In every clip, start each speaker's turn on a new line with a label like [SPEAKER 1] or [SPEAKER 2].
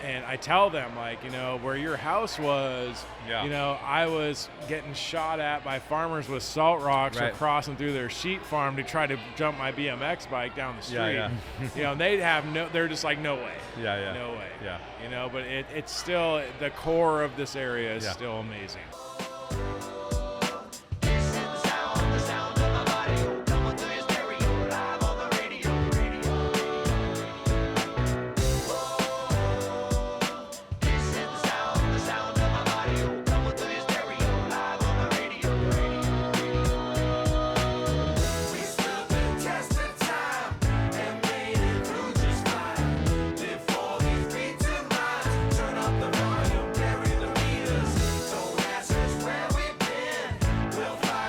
[SPEAKER 1] And I tell them, like, where your house was, I was getting shot at by farmers with salt rocks or crossing through their sheep farm to try to jump my BMX bike down the street. And they're just like, no way. No way. But it's still, the core of this area is still amazing.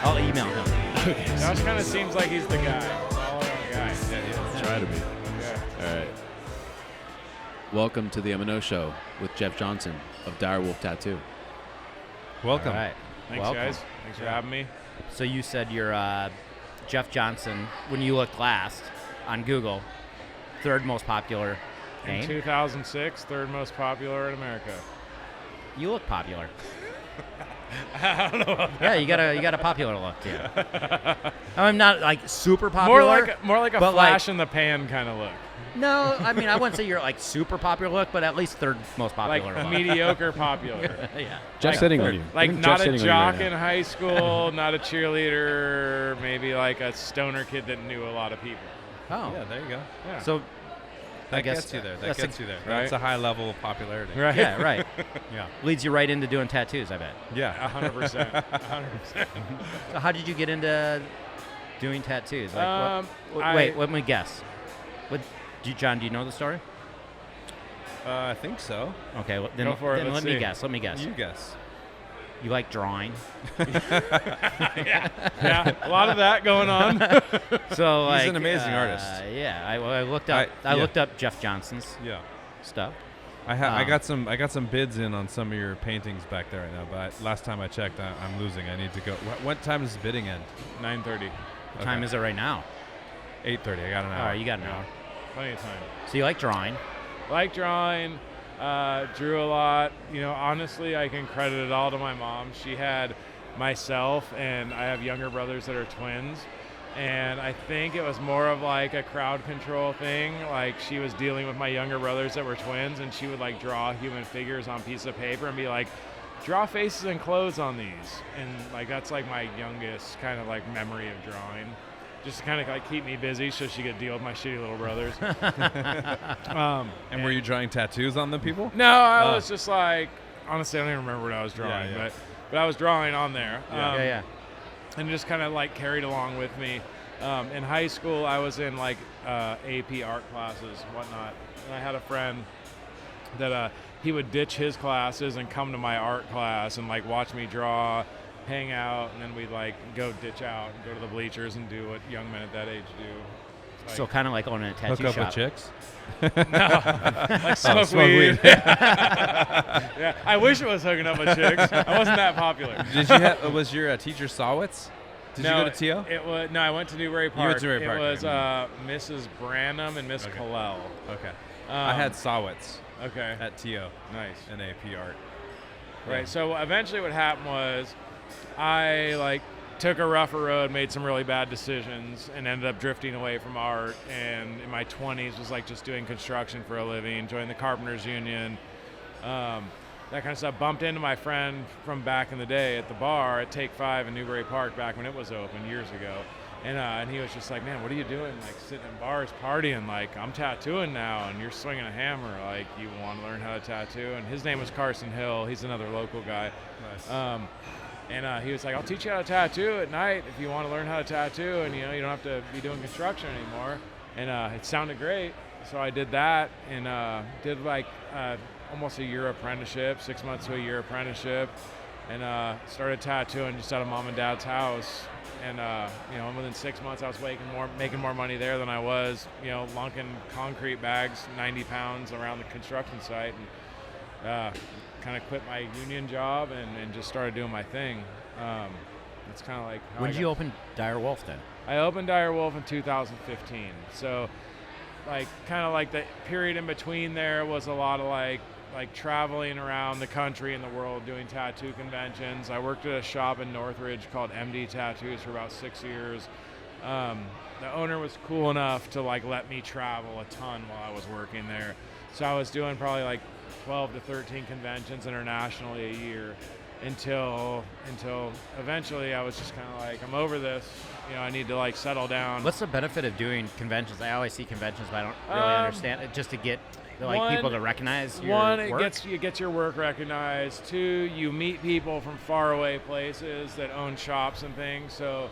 [SPEAKER 2] I'll email him.
[SPEAKER 1] Josh kind of seems like he's the guy. All around guy.
[SPEAKER 3] Try to be.
[SPEAKER 1] Okay.
[SPEAKER 3] All right. Welcome to the M&O Show with Jeff Johnson of Dire Wolf Tattoo.
[SPEAKER 2] Welcome. All right.
[SPEAKER 1] Thanks, guys. Thanks for having me.
[SPEAKER 2] So you said you're Jeff Johnson, when you looked last on Google, third most popular name?
[SPEAKER 1] In 2006, third most popular in America.
[SPEAKER 2] You look popular.
[SPEAKER 1] I don't know about that.
[SPEAKER 2] Yeah, you got a popular look too. I'm not like super popular.
[SPEAKER 1] More like a flash in the pan kind of look.
[SPEAKER 2] No, I mean I wouldn't say you're like super popular look, but at least third most popular.
[SPEAKER 1] Like
[SPEAKER 2] look.
[SPEAKER 1] mediocre popular.
[SPEAKER 2] Yeah.
[SPEAKER 3] Jeff's sitting on you.
[SPEAKER 1] Like not a jock in
[SPEAKER 3] now.
[SPEAKER 1] high school, not a cheerleader, maybe like a stoner kid that knew a lot of people.
[SPEAKER 2] Oh.
[SPEAKER 4] Yeah, there you go.
[SPEAKER 1] Yeah.
[SPEAKER 2] So
[SPEAKER 4] That
[SPEAKER 2] I guess
[SPEAKER 4] gets you there.
[SPEAKER 2] that's
[SPEAKER 4] That gets you there.
[SPEAKER 1] right?
[SPEAKER 4] That's a high level of popularity.
[SPEAKER 1] Right.
[SPEAKER 2] yeah, right.
[SPEAKER 4] Yeah.
[SPEAKER 2] Leads you right into doing tattoos, I bet.
[SPEAKER 4] Yeah.
[SPEAKER 1] 100%. 100%.
[SPEAKER 2] So how did you get into doing tattoos? Like,
[SPEAKER 1] I-
[SPEAKER 2] let me guess. John, do you know the story?
[SPEAKER 4] I think so.
[SPEAKER 2] Okay, then,
[SPEAKER 1] Go for it,
[SPEAKER 2] then
[SPEAKER 1] let's
[SPEAKER 2] let me
[SPEAKER 1] see.
[SPEAKER 2] guess. Let me guess.
[SPEAKER 4] You guess.
[SPEAKER 2] You like drawing?
[SPEAKER 1] Yeah, a lot of that going on.
[SPEAKER 2] So
[SPEAKER 4] He's
[SPEAKER 2] like,
[SPEAKER 4] an amazing artist.
[SPEAKER 2] Yeah, I looked up. I looked up Jeff Johnson's
[SPEAKER 4] Yeah.
[SPEAKER 2] stuff.
[SPEAKER 4] I got some bids in on some of your paintings back there right now, but last time I checked, I'm losing. I need to go. What time does the bidding end?
[SPEAKER 1] 9:30.
[SPEAKER 2] What time is it right now?
[SPEAKER 4] 8:30. I got an hour.
[SPEAKER 2] All right, you got an hour.
[SPEAKER 1] Plenty of time.
[SPEAKER 2] So you like drawing?
[SPEAKER 1] Like drawing, drew a lot. Honestly, I can credit it all to my mom. She had myself, and I have younger brothers that are twins. And I think it was more of like a crowd control thing. Like she was dealing with my younger brothers that were twins, and she would like draw human figures on piece of paper and be like, draw faces and clothes on these. And like that's like my youngest kind of like memory of drawing. Just to kind of like keep me busy so she could deal with my shitty little brothers.
[SPEAKER 4] And were you drawing tattoos on the people?
[SPEAKER 1] No, I was just like, honestly, I don't even remember what I was drawing,
[SPEAKER 4] Yeah.
[SPEAKER 1] but I was drawing on there.
[SPEAKER 2] Yeah.
[SPEAKER 1] And just kind of like carried along with me. In high school, I was in like AP art classes, whatnot. And I had a friend that he would ditch his classes and come to my art class and like watch me draw, hang out, and then we'd like go ditch out and go to the bleachers and do what young men at that age do.
[SPEAKER 2] So kind of like owning a tattoo
[SPEAKER 4] Hook up
[SPEAKER 2] shop.
[SPEAKER 4] with chicks?
[SPEAKER 1] Like smoke weed. Yeah, I wish it was hooking up with chicks. I wasn't that popular.
[SPEAKER 4] Did you have? Was your teacher Sawitz? Did you go to TO?
[SPEAKER 1] It was I went to Newbury Park.
[SPEAKER 4] You went to Newbury Park,
[SPEAKER 1] It was
[SPEAKER 4] right.
[SPEAKER 1] Mrs. Branham and Miss
[SPEAKER 4] Okay.
[SPEAKER 1] Colell.
[SPEAKER 4] Okay. I had Sawitz
[SPEAKER 1] Okay.
[SPEAKER 4] at TO
[SPEAKER 1] Nice.
[SPEAKER 4] in AP art.
[SPEAKER 1] Right. So eventually, what happened was, I like took a rougher road, made some really bad decisions, and ended up drifting away from art. And in my 20s, was like just doing construction for a living, joined the Carpenters Union, that kind of stuff. Bumped into my friend from back in the day at the bar at Take 5 in Newbury Park back when it was open years ago. And he was just like, man, what are you doing? Like sitting in bars partying. Like, I'm tattooing now, and you're swinging a hammer. Like, you want to learn how to tattoo? And his name was Carson Hill. He's another local guy.
[SPEAKER 4] Nice.
[SPEAKER 1] And he was like, I'll teach you how to tattoo at night if you want to learn how to tattoo, and you don't have to be doing construction anymore. And it sounded great, so I did that, and did like almost a year apprenticeship, 6 months to a year apprenticeship, and started tattooing just out of mom and dad's house. And within 6 months, I was making more money there than I was, lunking concrete bags, 90 pounds around the construction site, and kind of quit my union job and just started doing my thing. It's kind of like how
[SPEAKER 2] When did you open Dire Wolf then?
[SPEAKER 1] I opened Dire Wolf in 2015. So, like, kind of like the period in between there was a lot of like like traveling around the country and the world doing tattoo conventions. I worked at a shop in Northridge called MD Tattoos for about 6 years. The owner was cool enough to like let me travel a ton while I was working there. So I was doing probably like 12 to 13 conventions internationally a year until eventually I was just kind of like, I'm over this. I need to like settle down.
[SPEAKER 2] What's the benefit of doing conventions? I always see conventions, but I don't really understand it. Just to get people to recognize your work?
[SPEAKER 1] It gets your work recognized. 2, you meet people from faraway places that own shops and things. So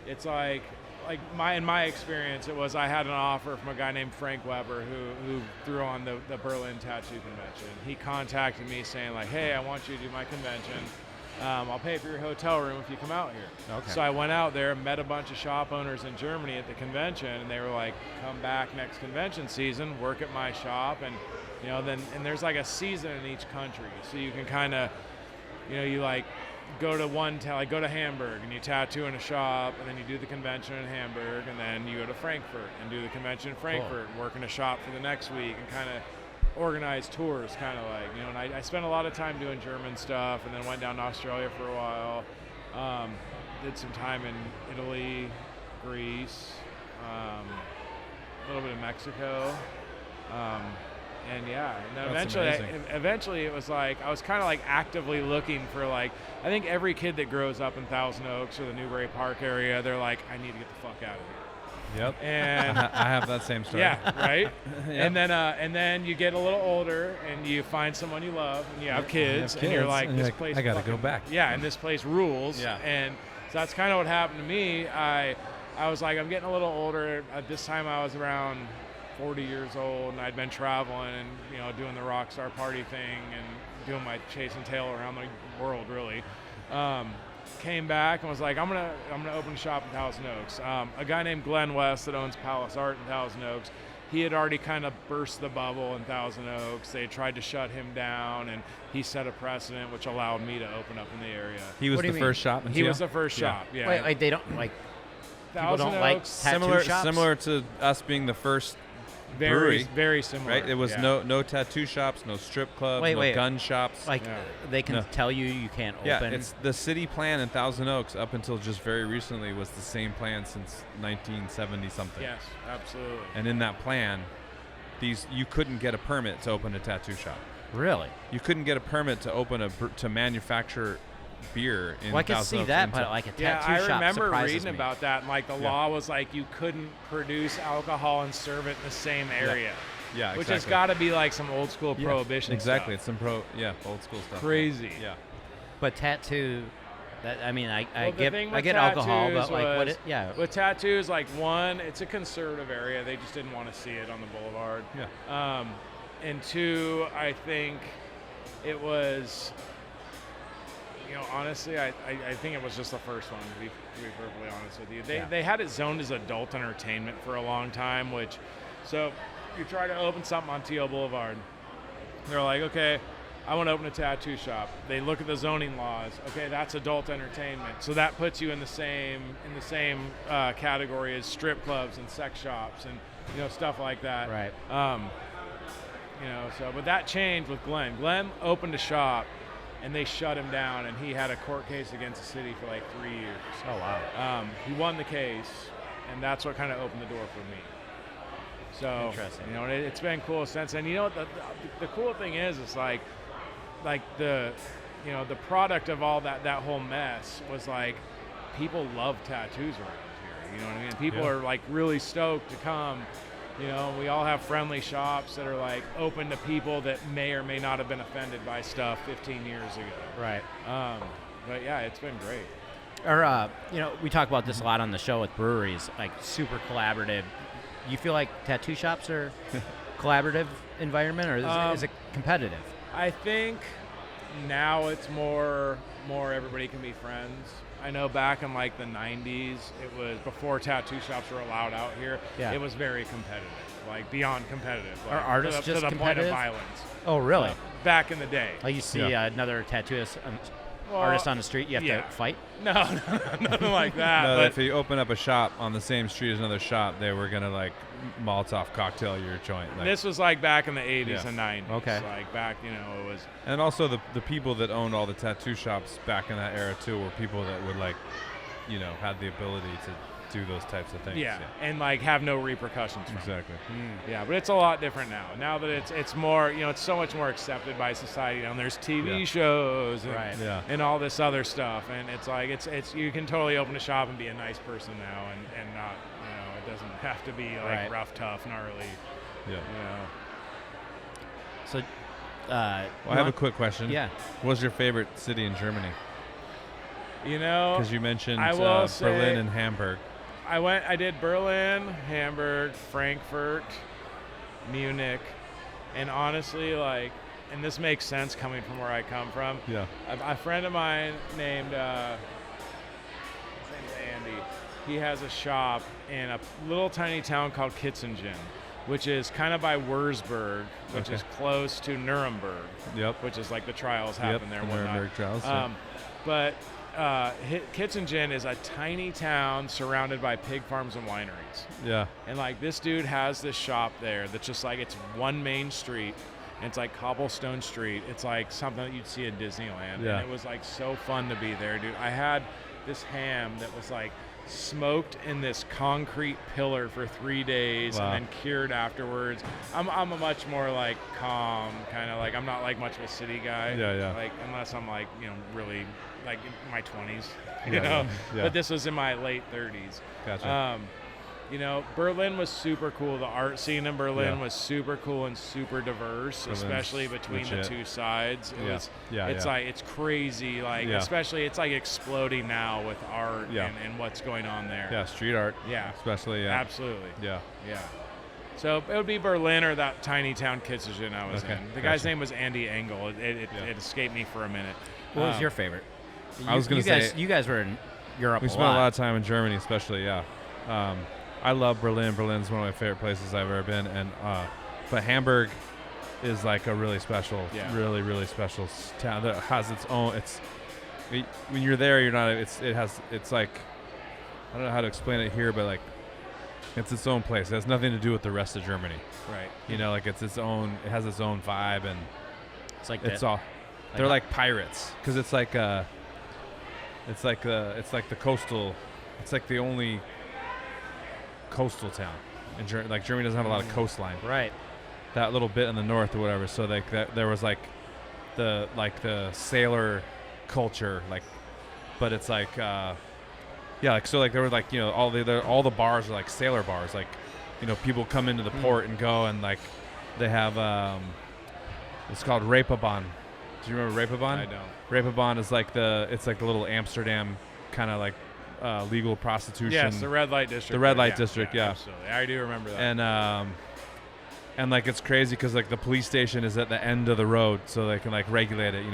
[SPEAKER 1] it's like in my experience, it was I had an offer from a guy named Frank Weber who threw on the Berlin Tattoo Convention. He contacted me saying like, hey, I want you to do my convention. I'll pay for your hotel room if you come out here.
[SPEAKER 4] Okay.
[SPEAKER 1] So I went out there, met a bunch of shop owners in Germany at the convention, and they were like, come back next convention season, work at my shop. And and there's like a season in each country. So you can kind of, you like go to go to Hamburg and you tattoo in a shop, and then you do the convention in Hamburg, and then you go to Frankfurt and do the convention in Frankfurt and work in a shop for the next week and kind of organize tours, kind of like, and I spent a lot of time doing German stuff, and then went down to Australia for a while, did some time in Italy, Greece, a little bit of Mexico, and then eventually it was like I was kind of like actively looking for like, I think every kid that grows up in Thousand Oaks or the Newbury Park area, they're like, I need to get the fuck out of here.
[SPEAKER 4] Yep.
[SPEAKER 1] And
[SPEAKER 4] I have that same story.
[SPEAKER 1] Yeah, right.
[SPEAKER 4] Yep.
[SPEAKER 1] And then you get a little older and you find someone you love and you have kids, and you're like, this place.
[SPEAKER 4] I gotta go back.
[SPEAKER 1] Yeah, and this place rules.
[SPEAKER 4] Yeah.
[SPEAKER 1] And so that's kind of what happened to me. I was like, I'm getting a little older. At this time, I was around 40 years old, and I'd been traveling and doing the rock star party thing and doing my chase and tail around the world, really. Came back and was like, I'm gonna open a shop in Thousand Oaks. A guy named Glenn West that owns Palace Art in Thousand Oaks, he had already kind of burst the bubble in Thousand Oaks. They tried to shut him down, and he set a precedent which allowed me to open up in the area.
[SPEAKER 4] He was the first shop in
[SPEAKER 1] He was the first shop, yeah.
[SPEAKER 2] Wait, they don't like, people
[SPEAKER 1] Thousand
[SPEAKER 2] don't like
[SPEAKER 1] Oaks,
[SPEAKER 2] tattoo shops?
[SPEAKER 4] Similar to us being the first
[SPEAKER 1] very,
[SPEAKER 4] brewery,
[SPEAKER 1] very similar.
[SPEAKER 4] right? It was
[SPEAKER 1] yeah.
[SPEAKER 4] no tattoo shops, no strip clubs, no
[SPEAKER 2] Wait.
[SPEAKER 4] gun shops.
[SPEAKER 2] Like,
[SPEAKER 1] Yeah.
[SPEAKER 2] they can
[SPEAKER 4] No.
[SPEAKER 2] tell you can't
[SPEAKER 4] Yeah,
[SPEAKER 2] open.
[SPEAKER 4] it's the city plan in Thousand Oaks up until just very recently was the same plan since 1970 something.
[SPEAKER 1] Yes, absolutely.
[SPEAKER 4] And in that plan, you couldn't get a permit to open a tattoo shop.
[SPEAKER 2] Really?
[SPEAKER 4] You couldn't get a permit to manufacture beer in
[SPEAKER 2] Well, I can
[SPEAKER 4] Thousand
[SPEAKER 2] see
[SPEAKER 4] Oaks
[SPEAKER 2] that,
[SPEAKER 4] until-
[SPEAKER 2] but like a tattoo
[SPEAKER 1] Yeah, I
[SPEAKER 2] shop
[SPEAKER 1] remember
[SPEAKER 2] surprises
[SPEAKER 1] reading
[SPEAKER 2] me.
[SPEAKER 1] about that, and like the
[SPEAKER 4] Yeah.
[SPEAKER 1] law was like you couldn't produce alcohol and serve it in the same area.
[SPEAKER 4] Yeah,
[SPEAKER 1] Which
[SPEAKER 4] exactly.
[SPEAKER 1] has got to be like some old school
[SPEAKER 4] Yeah,
[SPEAKER 1] prohibition
[SPEAKER 4] exactly.
[SPEAKER 1] stuff.
[SPEAKER 4] It's some old school stuff.
[SPEAKER 1] Crazy.
[SPEAKER 4] Yeah.
[SPEAKER 2] But tattoo, I mean, I
[SPEAKER 1] Well, the
[SPEAKER 2] get
[SPEAKER 1] thing
[SPEAKER 2] I
[SPEAKER 1] with
[SPEAKER 2] get alcohol,
[SPEAKER 1] tattoos
[SPEAKER 2] but like what?
[SPEAKER 1] was-
[SPEAKER 2] Yeah.
[SPEAKER 1] With tattoos, like one, it's a conservative area. They just didn't want to see it on the boulevard.
[SPEAKER 4] Yeah.
[SPEAKER 1] And 2, I think it was, honestly, I think it was just the first one, to be perfectly honest with you. They had it zoned as adult entertainment for a long time, so you try to open something on Teal Boulevard. They're like, okay, I want to open a tattoo shop. They look at the zoning laws. Okay, that's adult entertainment. So that puts you in the same category as strip clubs and sex shops and stuff like that.
[SPEAKER 2] Right.
[SPEAKER 1] But that changed with Glenn. Glenn opened a shop, and they shut him down, and he had a court case against the city for like 3 years.
[SPEAKER 2] Oh wow.
[SPEAKER 1] He won the case, and that's what kind of opened the door for me. So,
[SPEAKER 2] Interesting.
[SPEAKER 1] It's been cool since. And the cool thing is like the product of all that whole mess was like, people love tattoos around here. You know what I mean? People
[SPEAKER 4] Yeah.
[SPEAKER 1] are like really stoked to come. We all have friendly shops that are like open to people that may or may not have been offended by stuff 15 years ago.
[SPEAKER 2] Right.
[SPEAKER 1] But yeah, it's been great.
[SPEAKER 2] Or we talk about this a lot on the show with breweries, like super collaborative. You feel like tattoo shops are collaborative environment, or is it competitive?
[SPEAKER 1] I think now it's more everybody can be friends. I know back in like the 90s, it was before tattoo shops were allowed out here.
[SPEAKER 2] Yeah.
[SPEAKER 1] It was very competitive, like beyond competitive.
[SPEAKER 2] Are
[SPEAKER 1] Like,
[SPEAKER 2] artists
[SPEAKER 1] to
[SPEAKER 2] just
[SPEAKER 1] the point
[SPEAKER 2] competitive?
[SPEAKER 1] of violence.
[SPEAKER 2] Oh, really?
[SPEAKER 1] Back in the day.
[SPEAKER 2] Like you see
[SPEAKER 4] Yeah.
[SPEAKER 2] another tattooist artist on the street, you have
[SPEAKER 1] yeah.
[SPEAKER 2] to fight?
[SPEAKER 1] No, nothing like that.
[SPEAKER 4] No,
[SPEAKER 1] but
[SPEAKER 4] if you open up a shop on the same street as another shop, they were gonna like Molotov cocktail your joint. Like,
[SPEAKER 1] this was like back in the 80s
[SPEAKER 4] Yeah.
[SPEAKER 1] and 90s.
[SPEAKER 2] Okay.
[SPEAKER 1] Like back, it was.
[SPEAKER 4] and also the people that owned all the tattoo shops back in that era too were people that would like, had the ability to do those types of things.
[SPEAKER 1] Yeah, and like have no repercussions from it.
[SPEAKER 4] Exactly.
[SPEAKER 1] Yeah, but it's a lot different now. Now that it's more, it's so much more accepted by society. And there's TV
[SPEAKER 4] Yeah.
[SPEAKER 1] shows and,
[SPEAKER 2] Right.
[SPEAKER 4] Yeah.
[SPEAKER 1] and all this other stuff, and it's like it's you can totally open a shop and be a nice person now, and not, it doesn't have to be like
[SPEAKER 2] Right.
[SPEAKER 1] rough, tough, gnarly.
[SPEAKER 4] Yeah.
[SPEAKER 2] So,
[SPEAKER 4] Well, I have a quick question.
[SPEAKER 2] Yeah.
[SPEAKER 4] What was your favorite city in Germany? Because you mentioned
[SPEAKER 1] I will say-
[SPEAKER 4] Berlin and Hamburg.
[SPEAKER 1] I did Berlin, Hamburg, Frankfurt, Munich, and honestly, and this makes sense coming from where I come from.
[SPEAKER 4] Yeah.
[SPEAKER 1] A friend of mine named, his name's Andy. He has a shop in a little tiny town called Kitzingen, which is kind of by Würzburg, which
[SPEAKER 4] Okay.
[SPEAKER 1] is close to Nuremberg,
[SPEAKER 4] Yep.
[SPEAKER 1] which is like the trials happen there.
[SPEAKER 4] the
[SPEAKER 1] And whatnot.
[SPEAKER 4] Nuremberg trials. Yeah.
[SPEAKER 1] But Kitzingen is a tiny town surrounded by pig farms and wineries.
[SPEAKER 4] Yeah.
[SPEAKER 1] And like this dude has this shop there that's just like, it's one main street. And it's like cobblestone street. It's like something that you'd see in Disneyland.
[SPEAKER 4] Yeah.
[SPEAKER 1] And it was like so fun to be there, dude. I had this ham that was like smoked in this concrete pillar for 3 days
[SPEAKER 4] Wow.
[SPEAKER 1] and then cured afterwards. I'm a much more like calm kind of like, I'm not like much of a city guy.
[SPEAKER 4] Yeah, yeah.
[SPEAKER 1] Like unless I'm like, really like in my 20s,
[SPEAKER 4] Yeah.
[SPEAKER 1] But this was in my late 30s.
[SPEAKER 4] Gotcha.
[SPEAKER 1] Berlin was super cool. The art scene in Berlin
[SPEAKER 4] Yeah.
[SPEAKER 1] was super cool and super diverse,
[SPEAKER 4] Berlin's
[SPEAKER 1] especially between
[SPEAKER 4] legit.
[SPEAKER 1] the two sides. It's like, it's crazy. Like,
[SPEAKER 4] Yeah.
[SPEAKER 1] especially it's like exploding now with art
[SPEAKER 4] Yeah.
[SPEAKER 1] and what's going on there.
[SPEAKER 4] Yeah, street art.
[SPEAKER 1] Yeah.
[SPEAKER 4] Especially. Yeah.
[SPEAKER 1] Absolutely.
[SPEAKER 4] Yeah.
[SPEAKER 1] Yeah. So it would be Berlin or that tiny town Kitzingen I was
[SPEAKER 4] Okay,
[SPEAKER 1] in. The guy's
[SPEAKER 4] gotcha.
[SPEAKER 1] name was Andy Engel. It
[SPEAKER 4] Yeah.
[SPEAKER 1] escaped me for a minute.
[SPEAKER 2] What was your favorite?
[SPEAKER 4] I was gonna say-
[SPEAKER 2] you guys were in Europe
[SPEAKER 4] We
[SPEAKER 2] a
[SPEAKER 4] spent a lot
[SPEAKER 2] lot.
[SPEAKER 4] of time in Germany, especially. Yeah. I love Berlin. Berlin's one of my favorite places I've ever been, and but Hamburg is like a really special, really really special town that has its own. When you're there, you're not. It's like, I don't know how to explain it here, but like it's its own place. It has nothing to do with the rest of Germany.
[SPEAKER 1] Right.
[SPEAKER 4] Like it's its own. It has its own vibe, and
[SPEAKER 2] It's like
[SPEAKER 4] it's
[SPEAKER 2] that.
[SPEAKER 4] all. They're like pirates because it's like the coastal. It's like the only coastal town in Germany. Like Germany doesn't have a lot of coastline.
[SPEAKER 2] Right.
[SPEAKER 4] That little bit in the north or whatever. So like there was like the sailor culture, like, but it's like so like there were like all the bars are like sailor bars, like people come into the port and go, and like they have it's called Reeperbahn. Do you remember Reeperbahn?
[SPEAKER 1] I don't.
[SPEAKER 4] Reeperbahn is like the little Amsterdam kind of like legal prostitution.
[SPEAKER 1] Yes, the red light district.
[SPEAKER 4] The red light district, yeah.
[SPEAKER 1] Absolutely. I do remember that.
[SPEAKER 4] And like it's crazy because like the police station is at the end of the road, so they can like regulate it,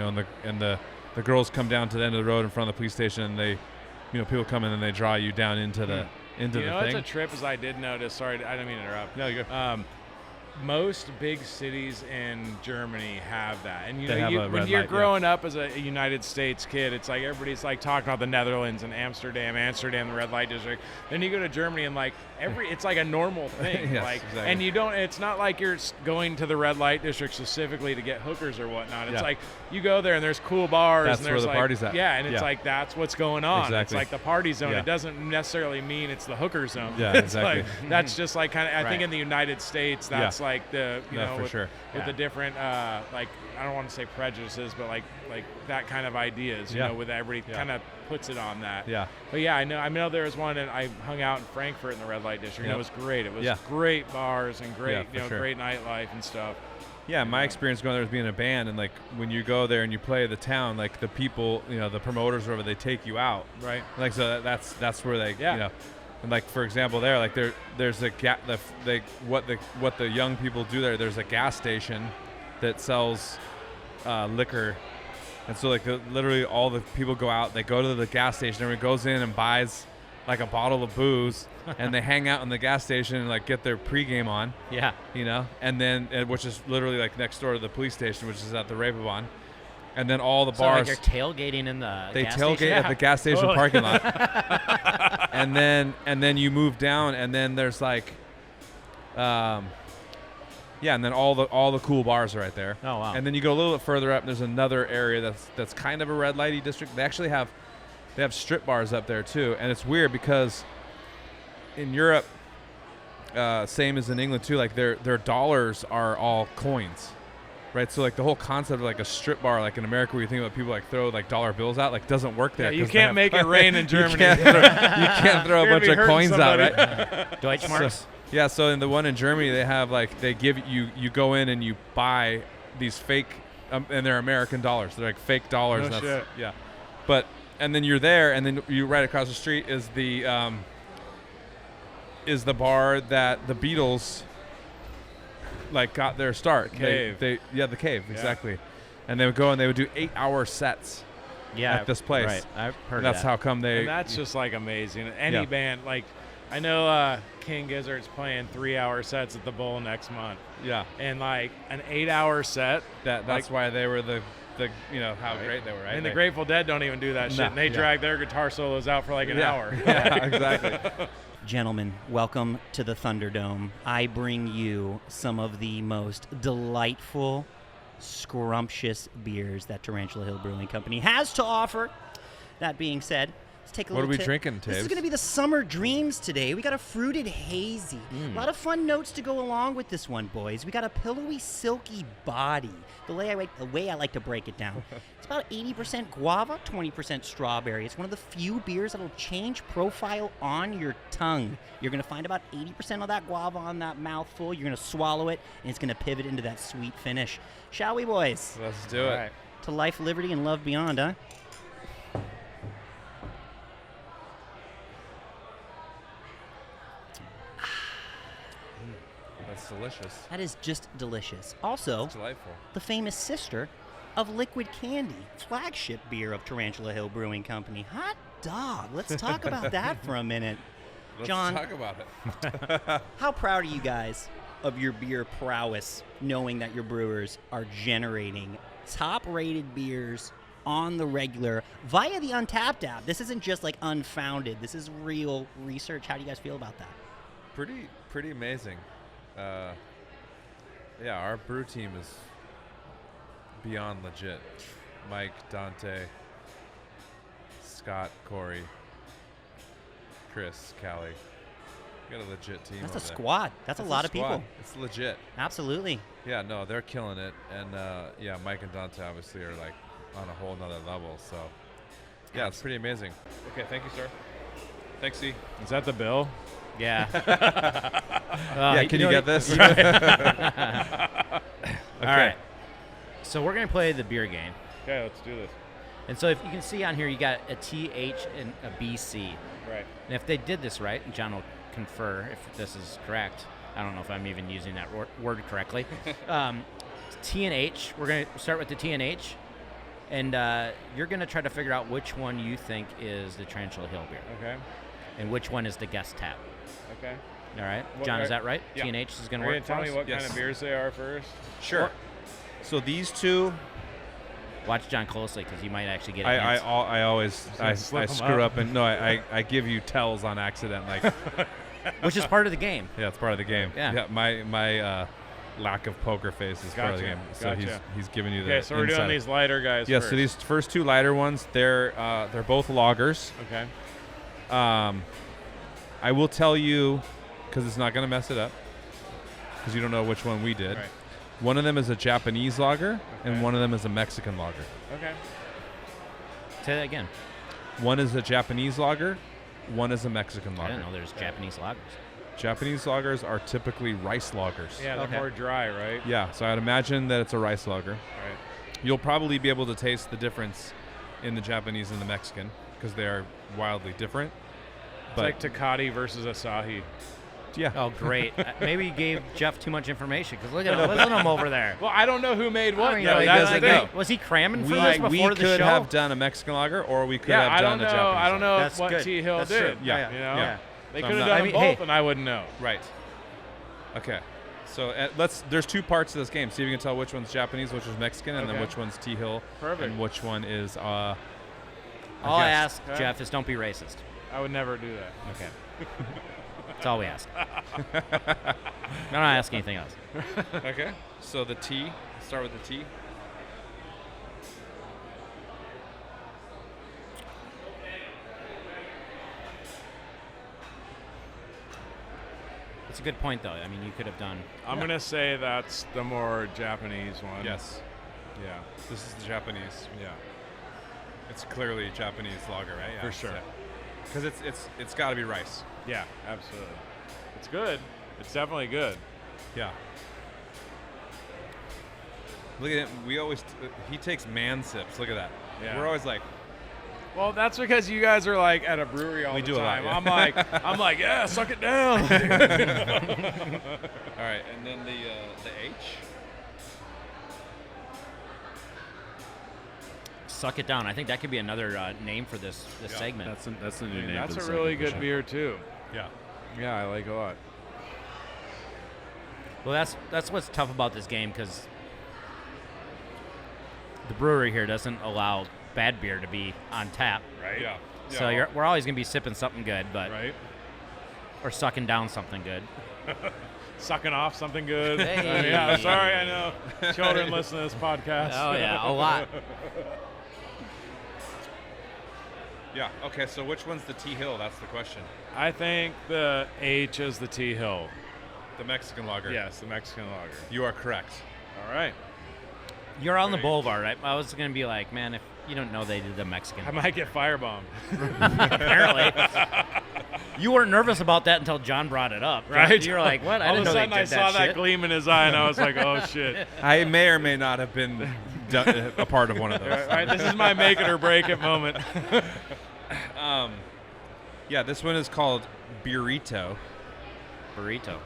[SPEAKER 4] and the girls come down to the end of the road in front of the police station, and they, people come in and they draw you down into the
[SPEAKER 1] You know,
[SPEAKER 4] thing.
[SPEAKER 1] it's a trip, as I did notice. Sorry, I didn't mean to interrupt.
[SPEAKER 4] No, you go.
[SPEAKER 1] Most big cities in Germany have that, and
[SPEAKER 4] They have a
[SPEAKER 1] when
[SPEAKER 4] red
[SPEAKER 1] you're
[SPEAKER 4] light,
[SPEAKER 1] growing up as a United States kid, it's like everybody's like talking about the Netherlands and Amsterdam, the red light district. Then you go to Germany and like it's like a normal thing.
[SPEAKER 4] Yes,
[SPEAKER 1] like,
[SPEAKER 4] exactly.
[SPEAKER 1] and you don't. It's not like you're going to the red light district specifically to get hookers or whatnot. It's
[SPEAKER 4] Yeah.
[SPEAKER 1] like you go there and there's cool bars.
[SPEAKER 4] That's
[SPEAKER 1] and
[SPEAKER 4] where
[SPEAKER 1] there's
[SPEAKER 4] the
[SPEAKER 1] like,
[SPEAKER 4] party's at.
[SPEAKER 1] Yeah, and it's
[SPEAKER 4] Yeah.
[SPEAKER 1] like that's what's going on.
[SPEAKER 4] Exactly.
[SPEAKER 1] It's like the party zone.
[SPEAKER 4] Yeah.
[SPEAKER 1] It doesn't necessarily mean it's the hooker zone.
[SPEAKER 4] Yeah,
[SPEAKER 1] It's
[SPEAKER 4] exactly.
[SPEAKER 1] like, that's just like kind of. I think
[SPEAKER 2] Right.
[SPEAKER 1] in the United States, that's like the
[SPEAKER 4] for
[SPEAKER 1] with,
[SPEAKER 4] sure.
[SPEAKER 1] with the different like I don't want to say prejudices, but like that kind of ideas.
[SPEAKER 4] Yeah.
[SPEAKER 1] With everybody kind of puts it on that.
[SPEAKER 4] Yeah.
[SPEAKER 1] But yeah, I know there was one, and I hung out in Frankfurt in the red light district. And
[SPEAKER 4] Yep.
[SPEAKER 1] it was great. It was
[SPEAKER 4] Yeah.
[SPEAKER 1] great bars and great
[SPEAKER 4] Yeah, for sure.
[SPEAKER 1] great nightlife and stuff.
[SPEAKER 4] Yeah, my experience going there was being in a band, and like when you go there and you play the town, like the people, the promoters or whatever, they take you out.
[SPEAKER 1] Right.
[SPEAKER 4] Like so that's where they
[SPEAKER 1] Yeah.
[SPEAKER 4] and like for example there like there's a what the young people do there's a gas station that sells liquor, and so like literally all the people go out, they go to the gas station, everyone goes in and buys like a bottle of booze and they hang out in the gas station and like get their pregame on,
[SPEAKER 2] Yeah.
[SPEAKER 4] and then which is literally like next door to the police station, which is at the Reeperbahn. and then all the
[SPEAKER 2] So like
[SPEAKER 4] bars.
[SPEAKER 2] you're tailgating in the
[SPEAKER 4] They
[SPEAKER 2] gas
[SPEAKER 4] tailgate
[SPEAKER 2] station?
[SPEAKER 4] at the gas station
[SPEAKER 2] Totally.
[SPEAKER 4] parking lot, and then you move down, and then there's like, and then all the cool bars are right there.
[SPEAKER 2] Oh, wow.
[SPEAKER 4] And then you go a little bit further up, and there's another area that's kind of a red lighty district. They actually have strip bars up there too, and it's weird because in Europe, same as in England too, like their dollars are all coins. Right, so like the whole concept of like a strip bar, like in America, where you think about people like throw like dollar bills out, like doesn't work there.
[SPEAKER 1] Yeah, you
[SPEAKER 4] 'cause they
[SPEAKER 1] can't
[SPEAKER 4] have-
[SPEAKER 1] make it rain in Germany.
[SPEAKER 4] you can't throw a
[SPEAKER 1] You're
[SPEAKER 4] bunch
[SPEAKER 1] gonna
[SPEAKER 4] of
[SPEAKER 1] be hurting
[SPEAKER 4] coins out,
[SPEAKER 1] somebody.
[SPEAKER 4] right?
[SPEAKER 2] Deutschmarks?
[SPEAKER 4] Yeah, so in the one in Germany, they have like they give you go in and you buy these fake, and they're American dollars. They're like fake dollars.
[SPEAKER 1] No
[SPEAKER 4] and
[SPEAKER 1] shit.
[SPEAKER 4] Yeah, but and then you're there, and then you right across the street is the bar that the Beatles like got their start.
[SPEAKER 1] Cave.
[SPEAKER 4] The Cave, exactly. And they would go and they would do 8-hour sets.
[SPEAKER 2] Yeah.
[SPEAKER 4] At this place.
[SPEAKER 2] Right. I've heard
[SPEAKER 4] And that's
[SPEAKER 2] that.
[SPEAKER 4] how come they.
[SPEAKER 1] And that's just like amazing. Any
[SPEAKER 4] Yeah.
[SPEAKER 1] band, like I know King Gizzard's playing 3-hour sets at the Bowl next month,
[SPEAKER 4] Yeah,
[SPEAKER 1] and like an 8-hour set.
[SPEAKER 4] that's
[SPEAKER 1] like,
[SPEAKER 4] why they were the how great they were, right?
[SPEAKER 1] And the
[SPEAKER 4] They-
[SPEAKER 1] Grateful Dead don't even do that
[SPEAKER 4] No,
[SPEAKER 1] shit. And they
[SPEAKER 4] yeah.
[SPEAKER 1] drag their guitar solos out for like an
[SPEAKER 4] Yeah.
[SPEAKER 1] hour.
[SPEAKER 4] Yeah, exactly.
[SPEAKER 5] Gentlemen, welcome to the Thunderdome. I bring you some of the most delightful, scrumptious beers that Tarantula Hill Brewing Company has to offer. That being said, let's take a
[SPEAKER 4] What
[SPEAKER 5] little
[SPEAKER 4] are we
[SPEAKER 5] tip.
[SPEAKER 4] drinking,
[SPEAKER 5] This is
[SPEAKER 4] Taves?
[SPEAKER 5] going to be the Summer Dreams today. We got a fruited hazy. A lot of fun notes to go along with this one, boys. We got a pillowy, silky body. The way I like to break it down. It's about 80% guava, 20% strawberry. It's one of the few beers that'll change profile on your tongue. You're going to find about 80% of that guava on that mouthful. You're going to swallow it, and it's going to pivot into that sweet finish. Shall we, boys?
[SPEAKER 4] Let's do it.
[SPEAKER 1] All right.
[SPEAKER 5] To life, liberty, and love beyond, huh?
[SPEAKER 4] That's delicious.
[SPEAKER 5] That is just delicious. Also,
[SPEAKER 4] It's delightful.
[SPEAKER 5] the famous sister of Liquid Candy, flagship beer of Tarantula Hill Brewing Company. Hot dog. Let's talk about that for a minute.
[SPEAKER 4] Let's
[SPEAKER 5] John,
[SPEAKER 4] talk about it.
[SPEAKER 5] how proud are you guys of your beer prowess, knowing that your brewers are generating top-rated beers on the regular via the Untapped app? This isn't just like unfounded. This is real research. How do you guys feel about that?
[SPEAKER 4] Pretty amazing. Yeah, our brew team is beyond legit. Mike, Dante, Scott, Corey, Chris, Callie. We got a legit team.
[SPEAKER 5] That's a
[SPEAKER 4] over there.
[SPEAKER 5] squad. That's a lot of
[SPEAKER 4] squad.
[SPEAKER 5] people.
[SPEAKER 4] It's legit.
[SPEAKER 5] Absolutely.
[SPEAKER 4] Yeah, no, they're killing it, and yeah, Mike and Dante obviously are like on a whole nother level. So yeah, it's pretty amazing. Okay, thank you, sir. Thanks, C.
[SPEAKER 1] Is that the bill?
[SPEAKER 2] Yeah.
[SPEAKER 4] Yeah, can you get this?
[SPEAKER 2] All right. So we're going to play the beer game.
[SPEAKER 1] Okay, let's do this.
[SPEAKER 2] And so if you can see on here, you got a TH and a BC.
[SPEAKER 1] Right.
[SPEAKER 2] And if they did this right, and John will confer if this is correct. I don't know if I'm even using that word correctly. T and H. We're going to start with the T and H. And you're going to try to figure out which one you think is the Tarantula Hill beer.
[SPEAKER 1] Okay.
[SPEAKER 2] And which one is the guest tap.
[SPEAKER 1] Okay.
[SPEAKER 2] All right.
[SPEAKER 1] What-
[SPEAKER 2] John, is that right?
[SPEAKER 1] Yeah.
[SPEAKER 2] T and H is going to
[SPEAKER 1] Are you
[SPEAKER 2] work
[SPEAKER 1] gonna tell
[SPEAKER 2] for
[SPEAKER 1] me
[SPEAKER 2] us?
[SPEAKER 1] what
[SPEAKER 4] Yes.
[SPEAKER 1] kind of beers they are first?
[SPEAKER 4] Sure. So these two,
[SPEAKER 2] Watch John closely because you might actually get
[SPEAKER 4] I
[SPEAKER 2] hints.
[SPEAKER 4] always
[SPEAKER 1] gonna slip 'em
[SPEAKER 4] screw
[SPEAKER 1] up.
[SPEAKER 4] up and no, I give you tells on accident. Like
[SPEAKER 2] Which is part of the game.
[SPEAKER 4] yeah, it's part of the game.
[SPEAKER 2] Yeah.
[SPEAKER 4] My lack of poker face is part of the
[SPEAKER 1] Gotcha,
[SPEAKER 4] game. So
[SPEAKER 1] gotcha.
[SPEAKER 4] he's giving you the
[SPEAKER 1] Okay, so we're doing
[SPEAKER 4] insight.
[SPEAKER 1] these lighter guys
[SPEAKER 4] Yeah,
[SPEAKER 1] first.
[SPEAKER 4] so these first two lighter ones, they're both lagers.
[SPEAKER 1] Okay.
[SPEAKER 4] I will tell you, because it's not going to mess it up, because you don't know which one we did.
[SPEAKER 1] Right.
[SPEAKER 4] One of them is a Japanese lager,
[SPEAKER 1] Okay.
[SPEAKER 4] and one of them is a Mexican lager.
[SPEAKER 1] Okay.
[SPEAKER 2] Say that again.
[SPEAKER 4] One is a Japanese lager, one is a Mexican
[SPEAKER 2] I
[SPEAKER 4] lager.
[SPEAKER 2] didn't know there's Japanese lagers.
[SPEAKER 4] Japanese lagers are typically rice lagers.
[SPEAKER 1] Yeah, they're
[SPEAKER 2] Okay.
[SPEAKER 1] more dry, right?
[SPEAKER 4] Yeah, so I'd imagine that it's a rice lager.
[SPEAKER 1] Right.
[SPEAKER 4] You'll probably be able to taste the difference in the Japanese and the Mexican, because they are wildly different.
[SPEAKER 1] It's
[SPEAKER 4] But
[SPEAKER 1] like Tecate versus Asahi.
[SPEAKER 4] yeah,
[SPEAKER 2] Oh, great. Maybe you gave Jeff too much information because look at him. Listen to him over there.
[SPEAKER 1] Well, I don't know who made what.
[SPEAKER 2] I mean,
[SPEAKER 1] though.
[SPEAKER 2] like,
[SPEAKER 1] That's the
[SPEAKER 4] doesn't
[SPEAKER 1] thing.
[SPEAKER 4] know.
[SPEAKER 2] Was he cramming for
[SPEAKER 4] we,
[SPEAKER 2] this before
[SPEAKER 4] we
[SPEAKER 2] the
[SPEAKER 4] could
[SPEAKER 2] show?
[SPEAKER 4] have done a Mexican lager, or we could
[SPEAKER 1] Yeah,
[SPEAKER 4] have
[SPEAKER 1] I
[SPEAKER 4] done
[SPEAKER 1] don't
[SPEAKER 4] a
[SPEAKER 1] know.
[SPEAKER 4] Japanese
[SPEAKER 1] I don't know
[SPEAKER 2] That's
[SPEAKER 1] what
[SPEAKER 2] good.
[SPEAKER 1] T Hill
[SPEAKER 2] That's
[SPEAKER 1] did.
[SPEAKER 2] true.
[SPEAKER 4] Yeah,
[SPEAKER 1] You know,
[SPEAKER 4] yeah.
[SPEAKER 1] they
[SPEAKER 4] So
[SPEAKER 1] could
[SPEAKER 4] I'm
[SPEAKER 1] have
[SPEAKER 4] not-
[SPEAKER 1] done
[SPEAKER 2] I mean,
[SPEAKER 1] both,
[SPEAKER 2] hey.
[SPEAKER 1] and I wouldn't know.
[SPEAKER 4] Right. Okay. So there's two parts to this game. See if you can tell which one's Japanese, which is Mexican, and then
[SPEAKER 1] Okay.
[SPEAKER 4] which one's T Hill,
[SPEAKER 1] Perfect.
[SPEAKER 4] and which one is.
[SPEAKER 2] All I ask,
[SPEAKER 1] Okay.
[SPEAKER 2] Jeff, is don't be racist.
[SPEAKER 1] I would never do that.
[SPEAKER 2] Okay. That's all we ask. I don't ask anything else.
[SPEAKER 4] Okay. So the T. Start with the T.
[SPEAKER 2] It's a good point, though. I mean, you could have done.
[SPEAKER 1] I'm gonna say that's the more Japanese one.
[SPEAKER 4] Yes.
[SPEAKER 1] Yeah.
[SPEAKER 4] This is the Japanese. Yeah. It's clearly Japanese lager, right? Yeah.
[SPEAKER 1] For sure.
[SPEAKER 4] Because it's got to be rice.
[SPEAKER 1] Yeah. Absolutely. It's good. It's definitely good.
[SPEAKER 4] Yeah. Look at him. We always he takes man sips. Look at that.
[SPEAKER 1] Yeah.
[SPEAKER 4] We're always like,
[SPEAKER 1] Well, that's because you guys are like at a brewery all
[SPEAKER 4] We
[SPEAKER 1] the
[SPEAKER 4] do a lot,
[SPEAKER 1] time.
[SPEAKER 4] yeah.
[SPEAKER 1] I'm like, yeah, suck it down.
[SPEAKER 4] all right, and then the H.
[SPEAKER 2] Suck it down. I think that could be another name for this
[SPEAKER 4] Yeah,
[SPEAKER 2] segment.
[SPEAKER 3] That's the new name.
[SPEAKER 1] That's
[SPEAKER 3] for
[SPEAKER 1] a
[SPEAKER 3] the
[SPEAKER 1] really
[SPEAKER 3] segment for
[SPEAKER 1] good
[SPEAKER 3] sure.
[SPEAKER 1] beer too.
[SPEAKER 4] Yeah.
[SPEAKER 1] Yeah, I like it a lot.
[SPEAKER 2] Well, that's what's tough about this game because the brewery here doesn't allow bad beer to be on tap.
[SPEAKER 1] Right?
[SPEAKER 4] Yeah.
[SPEAKER 2] So we're always gonna be sipping something good, but
[SPEAKER 1] Right?
[SPEAKER 2] or sucking down something good.
[SPEAKER 1] Sucking off something good.
[SPEAKER 2] Hey.
[SPEAKER 1] Yeah, sorry, I know. Children listen to this podcast.
[SPEAKER 2] Oh yeah, a lot.
[SPEAKER 4] Yeah. Okay. So which one's the T Hill? That's the question.
[SPEAKER 1] I think the H is the T Hill.
[SPEAKER 4] The Mexican lager.
[SPEAKER 1] Yes, the Mexican lager.
[SPEAKER 4] You are correct.
[SPEAKER 1] All right.
[SPEAKER 2] You're on the
[SPEAKER 4] Great.
[SPEAKER 2] boulevard, right? I was gonna be like, man, if you don't know they did the Mexican.
[SPEAKER 1] I might get firebombed.
[SPEAKER 2] Apparently. You weren't nervous about that until John brought it up,
[SPEAKER 1] Right?
[SPEAKER 2] You were like, what? I
[SPEAKER 1] All of
[SPEAKER 2] didn't
[SPEAKER 1] a
[SPEAKER 2] know they
[SPEAKER 1] sudden, I
[SPEAKER 2] did
[SPEAKER 1] saw that
[SPEAKER 2] shit.
[SPEAKER 1] gleam in his eye, and I was like, "Oh shit!"
[SPEAKER 4] I may or may not have been a part of one of those.
[SPEAKER 1] All right, this is my make it or break it moment.
[SPEAKER 4] Yeah, this one is called Burrito.
[SPEAKER 2] Burrito.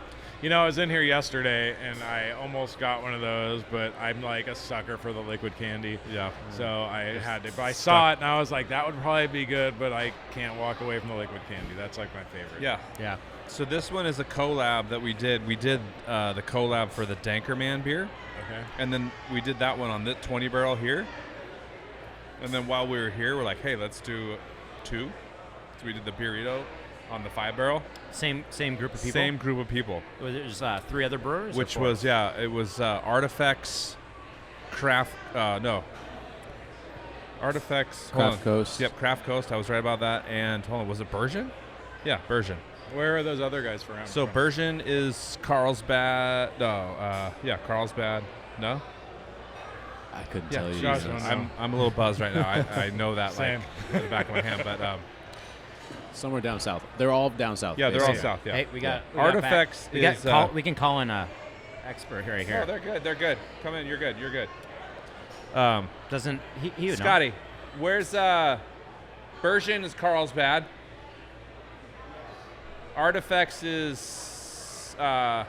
[SPEAKER 1] You know, I was in here yesterday, and I almost got one of those, but I'm like a sucker for the liquid candy.
[SPEAKER 4] Yeah.
[SPEAKER 1] So I had to. But I saw it, and I was like, "That would probably be good," but I can't walk away from the liquid candy. That's like my favorite.
[SPEAKER 4] Yeah.
[SPEAKER 2] Yeah.
[SPEAKER 4] So this one is a collab that we did. We did the collab for the Dankerman beer,
[SPEAKER 1] Okay.
[SPEAKER 4] and then we did that one on the 20 barrel here. And then while we were here, we're like, hey, let's do two. So we did the Burrito on the 5 barrel.
[SPEAKER 2] Same group of people.
[SPEAKER 4] Same group of people.
[SPEAKER 2] There's 3 other brewers. or
[SPEAKER 4] Which
[SPEAKER 2] 4?
[SPEAKER 4] was, it was Artifacts, Artifacts.
[SPEAKER 3] Craft Coast.
[SPEAKER 4] Yep, Craft Coast. I was right about that. And hold on, was it Bergen? Yeah, Bergen.
[SPEAKER 1] Where are those other guys from?
[SPEAKER 4] So Bergen is Carlsbad. No, Carlsbad. No.
[SPEAKER 3] I couldn't
[SPEAKER 4] Yeah,
[SPEAKER 3] tell you.
[SPEAKER 1] Josh
[SPEAKER 3] Jesus.
[SPEAKER 1] wants-
[SPEAKER 4] I'm a little buzzed right now. I know that
[SPEAKER 1] Same.
[SPEAKER 4] like in the back of my hand, but
[SPEAKER 3] Somewhere down south. They're all down south.
[SPEAKER 4] yeah, they're all
[SPEAKER 3] basically.
[SPEAKER 4] south. Yeah.
[SPEAKER 2] Hey, we got
[SPEAKER 4] Artifacts
[SPEAKER 2] we got
[SPEAKER 4] is.
[SPEAKER 2] we can call in a expert right here.
[SPEAKER 4] Oh, they're good. They're good. Come in. You're good. You're good.
[SPEAKER 2] Doesn't he would know.
[SPEAKER 4] Scotty, where's Bergen is Carlsbad. Artifacts is no,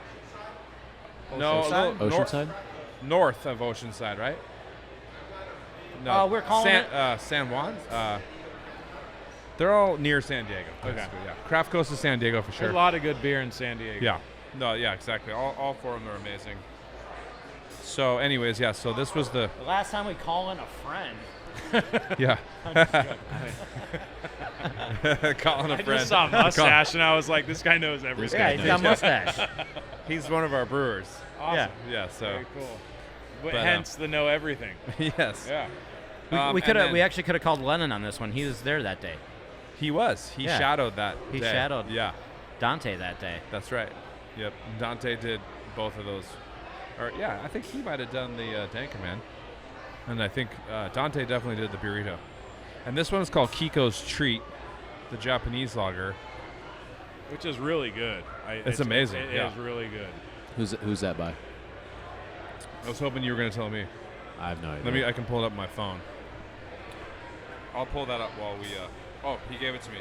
[SPEAKER 2] Oceanside?
[SPEAKER 3] Oceanside?
[SPEAKER 4] north of Oceanside, right?
[SPEAKER 2] Oh, we're calling it-
[SPEAKER 4] San Juan. They're all near San Diego.
[SPEAKER 1] Okay.
[SPEAKER 4] basically, Yeah. Craft Coast is San Diego for
[SPEAKER 1] There's
[SPEAKER 4] sure.
[SPEAKER 1] a lot of good beer in San Diego.
[SPEAKER 4] Yeah. No, yeah, exactly. All 4 of them are amazing. So, anyways, yeah. So this was the
[SPEAKER 2] The last time we call in a friend.
[SPEAKER 4] yeah. Calling a
[SPEAKER 1] I
[SPEAKER 4] friend.
[SPEAKER 1] just saw a mustache, and I was like, "This guy knows everything."
[SPEAKER 2] Yeah, he's got a mustache.
[SPEAKER 4] He's one of our brewers.
[SPEAKER 1] Awesome.
[SPEAKER 2] Yeah.
[SPEAKER 4] Yeah. So
[SPEAKER 1] Very cool. But
[SPEAKER 4] But,
[SPEAKER 1] hence the know everything.
[SPEAKER 4] yes.
[SPEAKER 1] Yeah.
[SPEAKER 2] We could
[SPEAKER 4] and
[SPEAKER 2] have.
[SPEAKER 4] then
[SPEAKER 2] We actually could have called Lennon on this one. He was there that day.
[SPEAKER 4] He was. He
[SPEAKER 2] Yeah.
[SPEAKER 4] shadowed that.
[SPEAKER 2] He
[SPEAKER 4] day.
[SPEAKER 2] shadowed.
[SPEAKER 4] Yeah.
[SPEAKER 2] Dante that day.
[SPEAKER 4] That's right. Yep. Dante did both of those. Or yeah, I think he might have done the Dankerman. And I think Dante definitely did the Burrito. And this one is called Kiko's Treat, the Japanese lager.
[SPEAKER 1] Which is really good.
[SPEAKER 4] It's amazing,
[SPEAKER 1] It
[SPEAKER 4] yeah.
[SPEAKER 1] is really good.
[SPEAKER 3] Who's that by?
[SPEAKER 4] I was hoping you were going to tell me.
[SPEAKER 3] I have no idea.
[SPEAKER 4] I can pull it up on my phone. I'll pull that up while we. Oh, he gave it to me.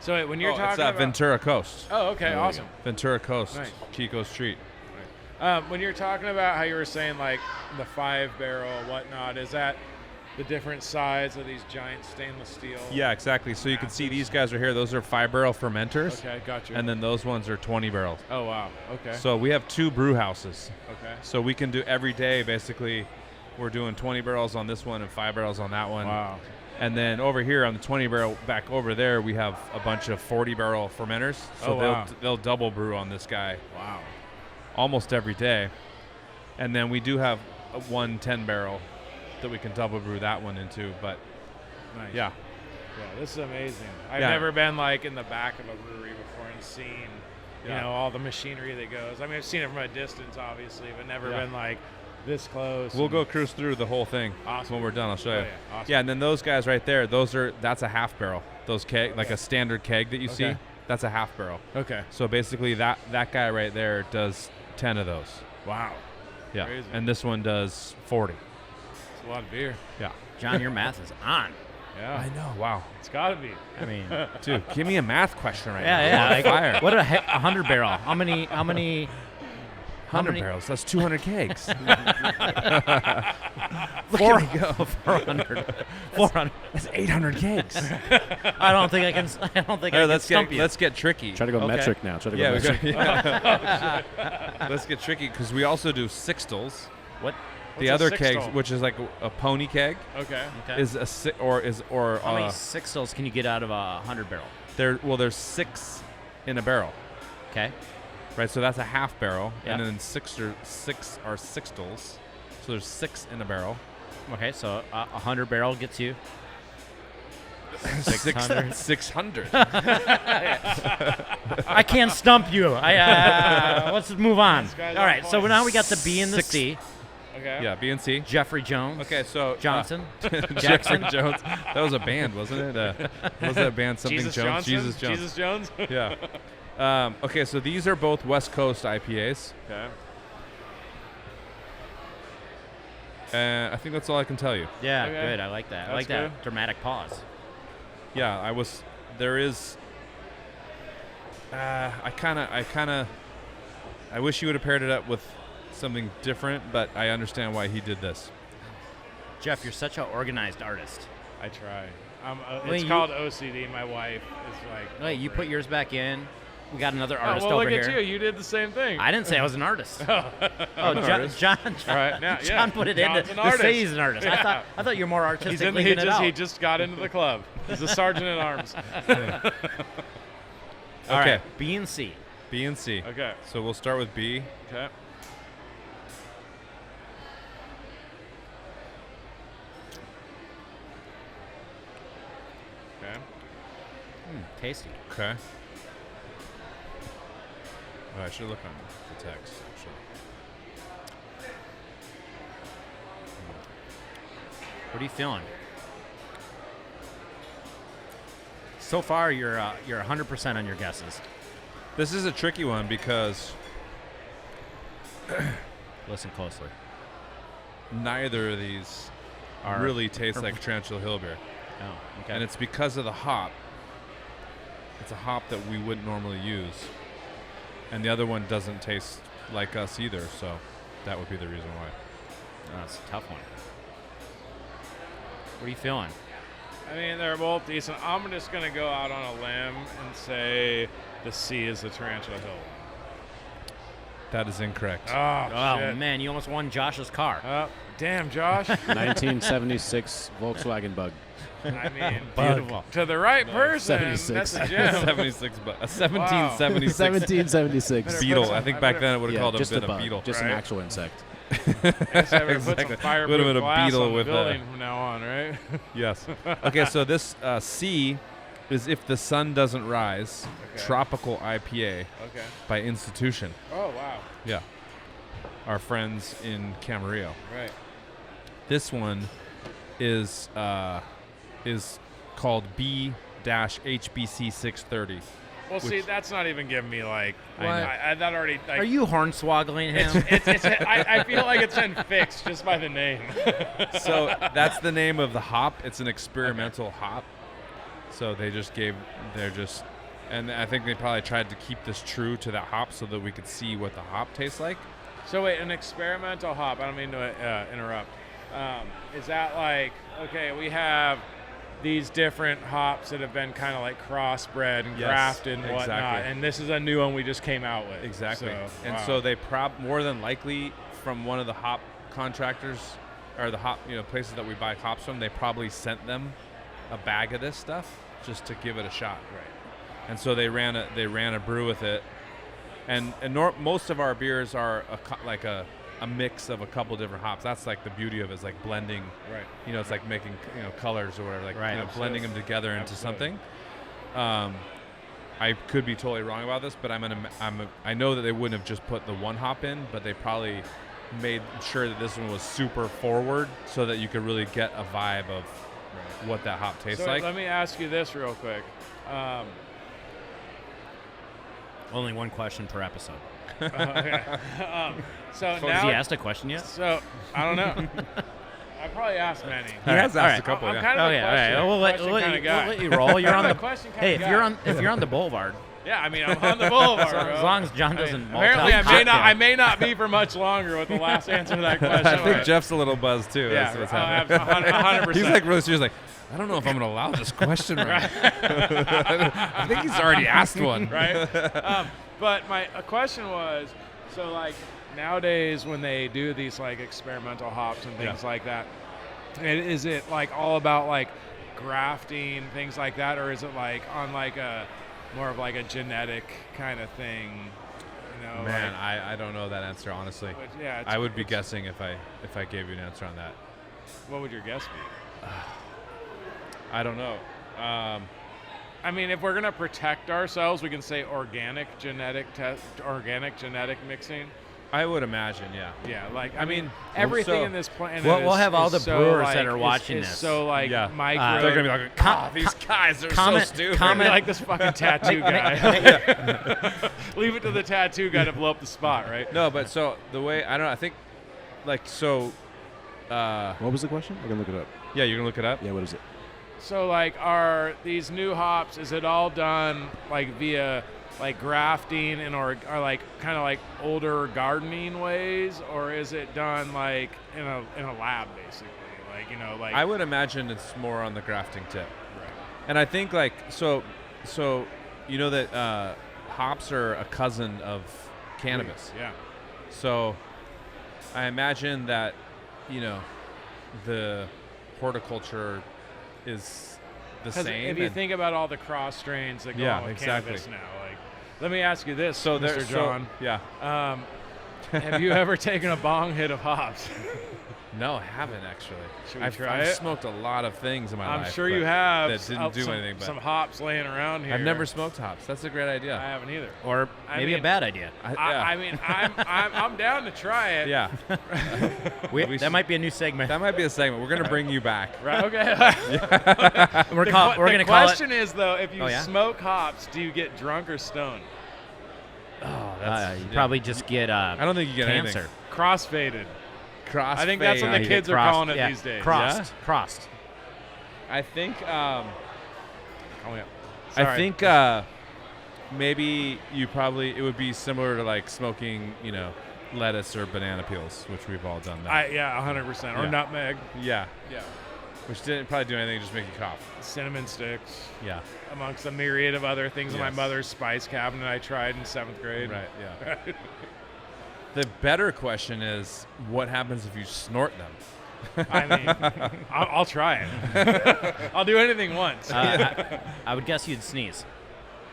[SPEAKER 1] So wait, when you're
[SPEAKER 4] it's
[SPEAKER 1] talking about
[SPEAKER 4] Ventura Coast.
[SPEAKER 1] Oh, okay,
[SPEAKER 3] There we
[SPEAKER 1] awesome.
[SPEAKER 4] Ventura Coast.
[SPEAKER 1] Nice.
[SPEAKER 4] Kiko's Treat.
[SPEAKER 1] When you're talking about how you were saying like the 5 barrel whatnot, is that the different sides of these giant stainless steel.
[SPEAKER 4] Yeah, exactly. So you can see these guys right here. Those are 5-barrel fermenters.
[SPEAKER 1] Okay, got you.
[SPEAKER 4] And then those ones are 20 barrels.
[SPEAKER 1] Oh wow. Okay.
[SPEAKER 4] So we have 2 brew houses.
[SPEAKER 1] Okay.
[SPEAKER 4] So we can do every day, basically, we're doing 20 barrels on this one and 5 barrels on that one.
[SPEAKER 1] Wow.
[SPEAKER 4] And then over here on the 20 barrel, back over there, we have a bunch of 40 barrel fermenters. So
[SPEAKER 1] Oh, wow.
[SPEAKER 4] they'll double brew on this guy
[SPEAKER 1] Wow.
[SPEAKER 4] almost every day. And then we do have one 10 barrel that we can double brew that one into. But
[SPEAKER 1] Nice.
[SPEAKER 4] yeah,
[SPEAKER 1] Yeah, this is amazing. I've
[SPEAKER 4] Yeah.
[SPEAKER 1] never been like in the back of a brewery before and seen, you
[SPEAKER 4] Yeah.
[SPEAKER 1] know, all the machinery that goes. I mean, I've seen it from a distance, obviously, but never
[SPEAKER 4] Yeah.
[SPEAKER 1] been like this close.
[SPEAKER 4] we'll
[SPEAKER 1] and-
[SPEAKER 4] go cruise through the whole thing.
[SPEAKER 1] Awesome.
[SPEAKER 4] When we're done. I'll show you.
[SPEAKER 1] Oh, yeah. Awesome.
[SPEAKER 4] Yeah, and then those guys right there, that's a half barrel. Those keg, like a standard keg that you see,
[SPEAKER 1] Okay.
[SPEAKER 4] that's a half barrel.
[SPEAKER 1] Okay.
[SPEAKER 4] So basically, that guy right there does 10 of those.
[SPEAKER 1] Wow.
[SPEAKER 4] Yeah,
[SPEAKER 1] Crazy.
[SPEAKER 4] and this one does 40.
[SPEAKER 1] It's a lot of beer.
[SPEAKER 4] Yeah,
[SPEAKER 2] John, your math is on.
[SPEAKER 1] Yeah.
[SPEAKER 4] know. Wow,
[SPEAKER 1] It's got to be.
[SPEAKER 2] I mean,
[SPEAKER 4] dude, give me a math question right now.
[SPEAKER 2] yeah, yeah.
[SPEAKER 4] I'm on
[SPEAKER 2] Like,
[SPEAKER 4] fire.
[SPEAKER 2] what a 100 barrel? How many?
[SPEAKER 4] 100 barrels. That's 200 kegs.
[SPEAKER 2] 400. 400.
[SPEAKER 4] That's 800 kegs.
[SPEAKER 2] I don't think I can. I don't think I can
[SPEAKER 4] let's
[SPEAKER 2] stump you.
[SPEAKER 4] let's get tricky.
[SPEAKER 3] Try to go
[SPEAKER 2] Okay.
[SPEAKER 3] metric now. Try to go
[SPEAKER 4] Yeah, we
[SPEAKER 3] metric.
[SPEAKER 4] got, yeah. Let's get tricky because we also do sixtels.
[SPEAKER 2] What?
[SPEAKER 4] The
[SPEAKER 1] What's a
[SPEAKER 4] other
[SPEAKER 1] sixtel?
[SPEAKER 4] kegs, which is like a pony keg,
[SPEAKER 1] Okay.
[SPEAKER 2] Okay.
[SPEAKER 4] is a
[SPEAKER 2] How many sixtels can you get out of a 100 barrel?
[SPEAKER 4] there's 6 in a barrel,
[SPEAKER 2] Okay.
[SPEAKER 4] right? So that's a half barrel,
[SPEAKER 2] Yeah.
[SPEAKER 4] and then 6 are sixtels. So there's 6 in a barrel.
[SPEAKER 2] Okay. So a 100 barrel gets you
[SPEAKER 4] 600.
[SPEAKER 2] 600. I can't stump you. Let's move on.
[SPEAKER 1] This guy's
[SPEAKER 2] All
[SPEAKER 1] on
[SPEAKER 2] right. So
[SPEAKER 1] point.
[SPEAKER 2] now we got the B and the
[SPEAKER 4] Six-
[SPEAKER 2] C.
[SPEAKER 1] Okay.
[SPEAKER 4] Yeah, B and C.
[SPEAKER 2] Jeffrey Jones.
[SPEAKER 4] Okay, so
[SPEAKER 2] Johnson.
[SPEAKER 4] Jeffrey
[SPEAKER 2] Jackson.
[SPEAKER 4] Jones. That was a band, wasn't it? Was that band something
[SPEAKER 1] Jesus
[SPEAKER 4] Jones?
[SPEAKER 1] Johnson?
[SPEAKER 4] Jesus Jones.
[SPEAKER 1] Jesus Jones?
[SPEAKER 4] Yeah. Okay, so these are both West Coast IPAs.
[SPEAKER 1] Okay.
[SPEAKER 4] I think that's all I can tell you.
[SPEAKER 2] Yeah.
[SPEAKER 1] Okay.
[SPEAKER 2] Good. I like that. I
[SPEAKER 1] That's
[SPEAKER 2] like that
[SPEAKER 1] good.
[SPEAKER 2] dramatic pause.
[SPEAKER 4] Yeah, there is. I wish you would have paired it up with something different, but I understand why he did this.
[SPEAKER 2] Jeff, you're such an organized artist.
[SPEAKER 1] I try.
[SPEAKER 2] Wait,
[SPEAKER 1] It's
[SPEAKER 2] you-
[SPEAKER 1] called OCD. My wife is like.
[SPEAKER 2] Wait, you
[SPEAKER 1] over
[SPEAKER 2] put
[SPEAKER 1] it.
[SPEAKER 2] yours back in. We got another artist
[SPEAKER 1] well,
[SPEAKER 2] over
[SPEAKER 1] look
[SPEAKER 2] here.
[SPEAKER 1] at you. You did the same thing.
[SPEAKER 2] I didn't say I was an artist.
[SPEAKER 4] I'm an artist.
[SPEAKER 2] John.
[SPEAKER 1] All right, now,
[SPEAKER 2] John
[SPEAKER 1] yeah.
[SPEAKER 2] put it in
[SPEAKER 1] John's
[SPEAKER 2] to
[SPEAKER 1] an
[SPEAKER 2] say
[SPEAKER 1] artist.
[SPEAKER 2] he's an artist.
[SPEAKER 1] Yeah.
[SPEAKER 2] I thought you're more artistic
[SPEAKER 1] He's in,
[SPEAKER 2] leaving it out.
[SPEAKER 1] he just got into the club. He's a sergeant at arms.
[SPEAKER 2] All
[SPEAKER 4] Okay.
[SPEAKER 2] right, B and C.
[SPEAKER 4] B and C.
[SPEAKER 1] Okay.
[SPEAKER 4] So we'll start with B.
[SPEAKER 1] Okay. Okay.
[SPEAKER 2] Tasty.
[SPEAKER 4] Okay. Oh, I should look on the text, actually.
[SPEAKER 2] What are you feeling? So far, you're 100% on your guesses.
[SPEAKER 4] This is a tricky one because
[SPEAKER 2] Listen closely.
[SPEAKER 4] neither of these really taste like Tarantula Hill beer.
[SPEAKER 2] Oh, okay.
[SPEAKER 4] And it's because of the hop. It's a hop that we wouldn't normally use. And the other one doesn't taste like us either, so that would be the reason why.
[SPEAKER 2] Oh, that's a tough one. What are you feeling?
[SPEAKER 1] I mean, they're both decent. I'm just going to go out on a limb and say the C is the Tarantula Hill one.
[SPEAKER 4] That is incorrect.
[SPEAKER 2] Oh,
[SPEAKER 1] shit.
[SPEAKER 2] man, you almost won Josh's car.
[SPEAKER 1] Damn, Josh.
[SPEAKER 3] 1976 Volkswagen Bug.
[SPEAKER 1] I mean,
[SPEAKER 2] Beautiful.
[SPEAKER 1] to the right person,
[SPEAKER 3] 76.
[SPEAKER 1] that's a gem.
[SPEAKER 4] 76, a 1776
[SPEAKER 3] 1776.
[SPEAKER 4] beetle. I think back then it would have
[SPEAKER 3] Yeah,
[SPEAKER 4] called
[SPEAKER 3] just
[SPEAKER 4] been
[SPEAKER 3] a
[SPEAKER 4] a
[SPEAKER 3] bug,
[SPEAKER 4] beetle.
[SPEAKER 3] just an
[SPEAKER 1] Right.
[SPEAKER 3] actual insect.
[SPEAKER 1] I guess I better put some
[SPEAKER 4] Exactly.
[SPEAKER 1] fireproof
[SPEAKER 4] Would've been a
[SPEAKER 1] glass
[SPEAKER 4] beetle
[SPEAKER 1] on the
[SPEAKER 4] with a-
[SPEAKER 1] building from now on, right?
[SPEAKER 4] Yes. Okay, so this C is If the Sun Doesn't Rise,
[SPEAKER 1] Okay.
[SPEAKER 4] Tropical IPA
[SPEAKER 1] Okay.
[SPEAKER 4] by Institution.
[SPEAKER 1] Oh, wow.
[SPEAKER 4] Yeah. Our friends in Camarillo.
[SPEAKER 1] Right.
[SPEAKER 4] This one is called B-HBC 630.
[SPEAKER 1] Well, see,
[SPEAKER 4] Which-
[SPEAKER 1] that's not even giving me like.
[SPEAKER 4] I know.
[SPEAKER 1] That already. Like,
[SPEAKER 2] Are you hornswoggling him?
[SPEAKER 1] I feel like it's been fixed just by the name.
[SPEAKER 4] So that's the name of the hop. It's an experimental hop. So and I think they probably tried to keep this true to that hop so that we could see what the hop tastes like.
[SPEAKER 1] So wait, an experimental hop. I don't mean to interrupt. Is that like, okay, we have these different hops that have been kind of like crossbred and
[SPEAKER 4] Yes,
[SPEAKER 1] grafted and whatnot,
[SPEAKER 4] exactly.
[SPEAKER 1] and this is a new one we just came out with.
[SPEAKER 4] Exactly.
[SPEAKER 1] So,
[SPEAKER 4] And
[SPEAKER 1] wow.
[SPEAKER 4] so they more than likely from one of the hop contractors or the hop, places that we buy hops from, they probably sent them a bag of this stuff just to give it a shot.
[SPEAKER 1] Right.
[SPEAKER 4] And so they ran a brew with it. And most of our beers are a mix of a couple different hops. That's like the beauty of it, is like blending.
[SPEAKER 1] Right.
[SPEAKER 4] It's like making colors or whatever, like
[SPEAKER 2] Right.
[SPEAKER 4] blending them together into
[SPEAKER 1] Absolutely.
[SPEAKER 4] something. I could be totally wrong about this, but I know that they wouldn't have just put the one hop in, but they probably made sure that this one was super forward so that you could really get a vibe of what that hop tastes
[SPEAKER 1] So
[SPEAKER 4] like.
[SPEAKER 1] let me ask you this real quick.
[SPEAKER 2] Only one question per episode.
[SPEAKER 1] Okay. So
[SPEAKER 2] Has
[SPEAKER 1] now,
[SPEAKER 2] he asked a question yet?
[SPEAKER 1] so I don't know. I probably asked many.
[SPEAKER 4] He has
[SPEAKER 2] all
[SPEAKER 4] asked
[SPEAKER 2] right.
[SPEAKER 4] a couple.
[SPEAKER 1] I'm
[SPEAKER 4] Yeah.
[SPEAKER 1] kind of
[SPEAKER 2] Okay,
[SPEAKER 1] a
[SPEAKER 2] all right.
[SPEAKER 1] question,
[SPEAKER 2] We'll let
[SPEAKER 1] kind of guy.
[SPEAKER 2] we'll let you roll. You're on
[SPEAKER 1] I'm
[SPEAKER 2] the
[SPEAKER 1] a question kind
[SPEAKER 2] Hey,
[SPEAKER 1] of
[SPEAKER 2] if
[SPEAKER 1] guy.
[SPEAKER 2] you're on the boulevard,
[SPEAKER 1] Yeah, I mean, I'm on the boulevard.
[SPEAKER 2] as long as John doesn't
[SPEAKER 1] Apparently,
[SPEAKER 2] multitask.
[SPEAKER 1] I may not be for much longer with the last answer to that question.
[SPEAKER 4] I think Jeff's a little buzzed too.
[SPEAKER 1] Yeah,
[SPEAKER 4] That's what's happening.
[SPEAKER 1] 100%.
[SPEAKER 4] He's like really serious. Like, I don't know if I'm going to allow this question right. I think he's already asked one.
[SPEAKER 1] right? But my question was, so like nowadays when they do these like experimental hops and things
[SPEAKER 4] Yeah.
[SPEAKER 1] like that, is it like all about like grafting, things like that, or is it like on like a more of like a genetic kind of thing? You know,
[SPEAKER 4] Man,
[SPEAKER 1] like,
[SPEAKER 4] I don't know that answer honestly.
[SPEAKER 1] but yeah,
[SPEAKER 4] I would be guessing if I gave you an answer on that.
[SPEAKER 1] What would your guess be?
[SPEAKER 4] I don't know.
[SPEAKER 1] I mean, if we're gonna protect ourselves, we can say organic genetic mixing.
[SPEAKER 4] I would imagine, yeah.
[SPEAKER 1] Yeah, like
[SPEAKER 4] I mean,
[SPEAKER 1] everything
[SPEAKER 4] so-
[SPEAKER 1] in this planet.
[SPEAKER 2] We'll
[SPEAKER 1] is-
[SPEAKER 2] have all
[SPEAKER 1] is
[SPEAKER 2] the
[SPEAKER 1] so,
[SPEAKER 2] brewers
[SPEAKER 1] like,
[SPEAKER 2] that are
[SPEAKER 1] is-
[SPEAKER 2] watching
[SPEAKER 1] is
[SPEAKER 2] this.
[SPEAKER 1] So like
[SPEAKER 4] Yeah.
[SPEAKER 1] micro.
[SPEAKER 4] They're going to be like,
[SPEAKER 2] Com-
[SPEAKER 4] these guys are
[SPEAKER 2] comment-
[SPEAKER 4] so stupid.
[SPEAKER 2] comment-
[SPEAKER 1] like this fucking tattoo guy. Leave it to the tattoo guy to blow up the spot, right?
[SPEAKER 4] No, but so the way, I don't know, I think, like, so,
[SPEAKER 6] What was the question? I can look it up.
[SPEAKER 4] yeah, you're going to look it up?
[SPEAKER 6] Yeah, what is it?
[SPEAKER 1] So like, are these new hops? Is it all done like via like grafting and or like kind of like older gardening ways, or is it done like in a lab basically? Like like
[SPEAKER 4] I would imagine it's more on the grafting tip.
[SPEAKER 1] right.
[SPEAKER 4] And I think, like, so you know that hops are a cousin of cannabis.
[SPEAKER 1] Yeah.
[SPEAKER 4] So I imagine that, the horticulture is the
[SPEAKER 1] Because
[SPEAKER 4] same.
[SPEAKER 1] if you
[SPEAKER 4] and-
[SPEAKER 1] think about all the cross strains that go
[SPEAKER 4] Yeah,
[SPEAKER 1] on with
[SPEAKER 4] exactly.
[SPEAKER 1] cannabis now, like, let me ask you this,
[SPEAKER 4] so there,
[SPEAKER 1] Mr. John.
[SPEAKER 4] yeah.
[SPEAKER 1] Have you ever taken a bong hit of hops?
[SPEAKER 4] No, I haven't actually.
[SPEAKER 1] Should we
[SPEAKER 4] I've
[SPEAKER 1] try
[SPEAKER 4] I've
[SPEAKER 1] it?
[SPEAKER 4] smoked a lot of things in my life.
[SPEAKER 1] I'm sure
[SPEAKER 4] but
[SPEAKER 1] you have.
[SPEAKER 4] That didn't do
[SPEAKER 1] some,
[SPEAKER 4] anything. But
[SPEAKER 1] some hops laying around here.
[SPEAKER 4] I've never smoked hops. That's a great idea.
[SPEAKER 1] I haven't either.
[SPEAKER 2] Or
[SPEAKER 1] I
[SPEAKER 2] maybe
[SPEAKER 1] mean-
[SPEAKER 2] a bad idea.
[SPEAKER 4] Yeah.
[SPEAKER 1] I mean, I'm down to try it.
[SPEAKER 4] yeah. We
[SPEAKER 2] That
[SPEAKER 4] should-
[SPEAKER 2] might be a new segment.
[SPEAKER 4] That might be a segment. We're gonna bring you back.
[SPEAKER 1] Right. Okay.
[SPEAKER 2] We're
[SPEAKER 1] The
[SPEAKER 2] going to call it.
[SPEAKER 1] question is though, if you
[SPEAKER 2] Oh, yeah?
[SPEAKER 1] smoke hops, do you get drunk or stoned?
[SPEAKER 4] Oh, that's
[SPEAKER 2] You
[SPEAKER 4] yeah.
[SPEAKER 2] probably just get
[SPEAKER 4] I don't think you get
[SPEAKER 2] cancer.
[SPEAKER 4] anything.
[SPEAKER 1] Crossfaded.
[SPEAKER 4] Crossfade.
[SPEAKER 1] I think that's what the
[SPEAKER 2] You
[SPEAKER 1] kids
[SPEAKER 2] get
[SPEAKER 1] are
[SPEAKER 2] crossed-
[SPEAKER 1] calling it
[SPEAKER 2] yeah,
[SPEAKER 1] these days.
[SPEAKER 2] Crossed. Crossed.
[SPEAKER 4] I think.
[SPEAKER 1] Call me up.
[SPEAKER 4] I
[SPEAKER 1] Sorry.
[SPEAKER 4] think maybe it would be similar to like smoking, lettuce or banana peels, which we've all done that.
[SPEAKER 1] Yeah, 100%. Or
[SPEAKER 4] Yeah.
[SPEAKER 1] nutmeg.
[SPEAKER 4] Yeah.
[SPEAKER 1] Yeah.
[SPEAKER 4] Which didn't probably do anything, just make you cough.
[SPEAKER 1] Cinnamon sticks.
[SPEAKER 4] Yeah.
[SPEAKER 1] Amongst a myriad of other things in my
[SPEAKER 4] Yes.
[SPEAKER 1] mother's spice cabinet I tried in 7th grade.
[SPEAKER 4] Right. Yeah. The better question is, what happens if you snort them?
[SPEAKER 1] I mean, I'll try it. I'll do anything once.
[SPEAKER 2] I would guess you'd sneeze.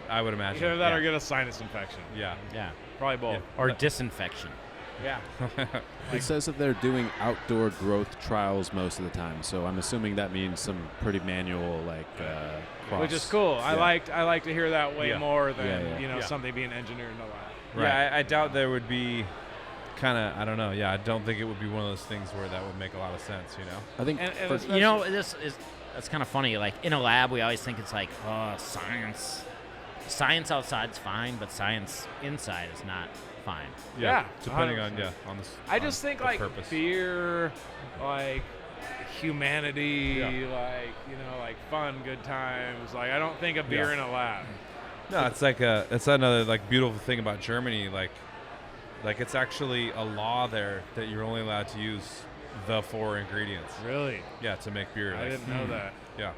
[SPEAKER 4] I would imagine.
[SPEAKER 1] Either that
[SPEAKER 2] yeah.
[SPEAKER 1] or get a sinus infection.
[SPEAKER 4] Yeah.
[SPEAKER 2] Yeah.
[SPEAKER 1] Probably both.
[SPEAKER 2] Or disinfection.
[SPEAKER 1] Yeah.
[SPEAKER 6] It says that they're doing outdoor growth trials most of the time, so I'm assuming that means some pretty manual, cross.
[SPEAKER 1] Which is cool.
[SPEAKER 6] Yeah.
[SPEAKER 1] I like to hear that way
[SPEAKER 4] Yeah.
[SPEAKER 1] more than
[SPEAKER 6] Yeah, yeah.
[SPEAKER 4] Yeah.
[SPEAKER 1] something being engineered in the lab.
[SPEAKER 4] Yeah, I doubt there would be I don't know. Yeah, I don't think it would be one of those things where that would make a lot of sense,
[SPEAKER 6] I think
[SPEAKER 1] And
[SPEAKER 6] for-
[SPEAKER 1] especially-
[SPEAKER 2] You know, that's kind of funny. Like in a lab, we always think it's like, oh, science. Science outside's fine, but science inside is not fine.
[SPEAKER 1] Yeah,
[SPEAKER 4] depending
[SPEAKER 1] 100%.
[SPEAKER 4] on this.
[SPEAKER 1] I just think like
[SPEAKER 4] purpose.
[SPEAKER 1] beer, like humanity,
[SPEAKER 4] Yeah.
[SPEAKER 1] like fun, good times. Like I don't think of beer
[SPEAKER 4] Yeah.
[SPEAKER 1] in a lab.
[SPEAKER 4] No, it's it's another like beautiful thing about Germany. Like it's actually a law there that you're only allowed to use the 4 ingredients.
[SPEAKER 1] Really?
[SPEAKER 4] Yeah, to make beer.
[SPEAKER 1] I didn't know that.
[SPEAKER 4] Yeah,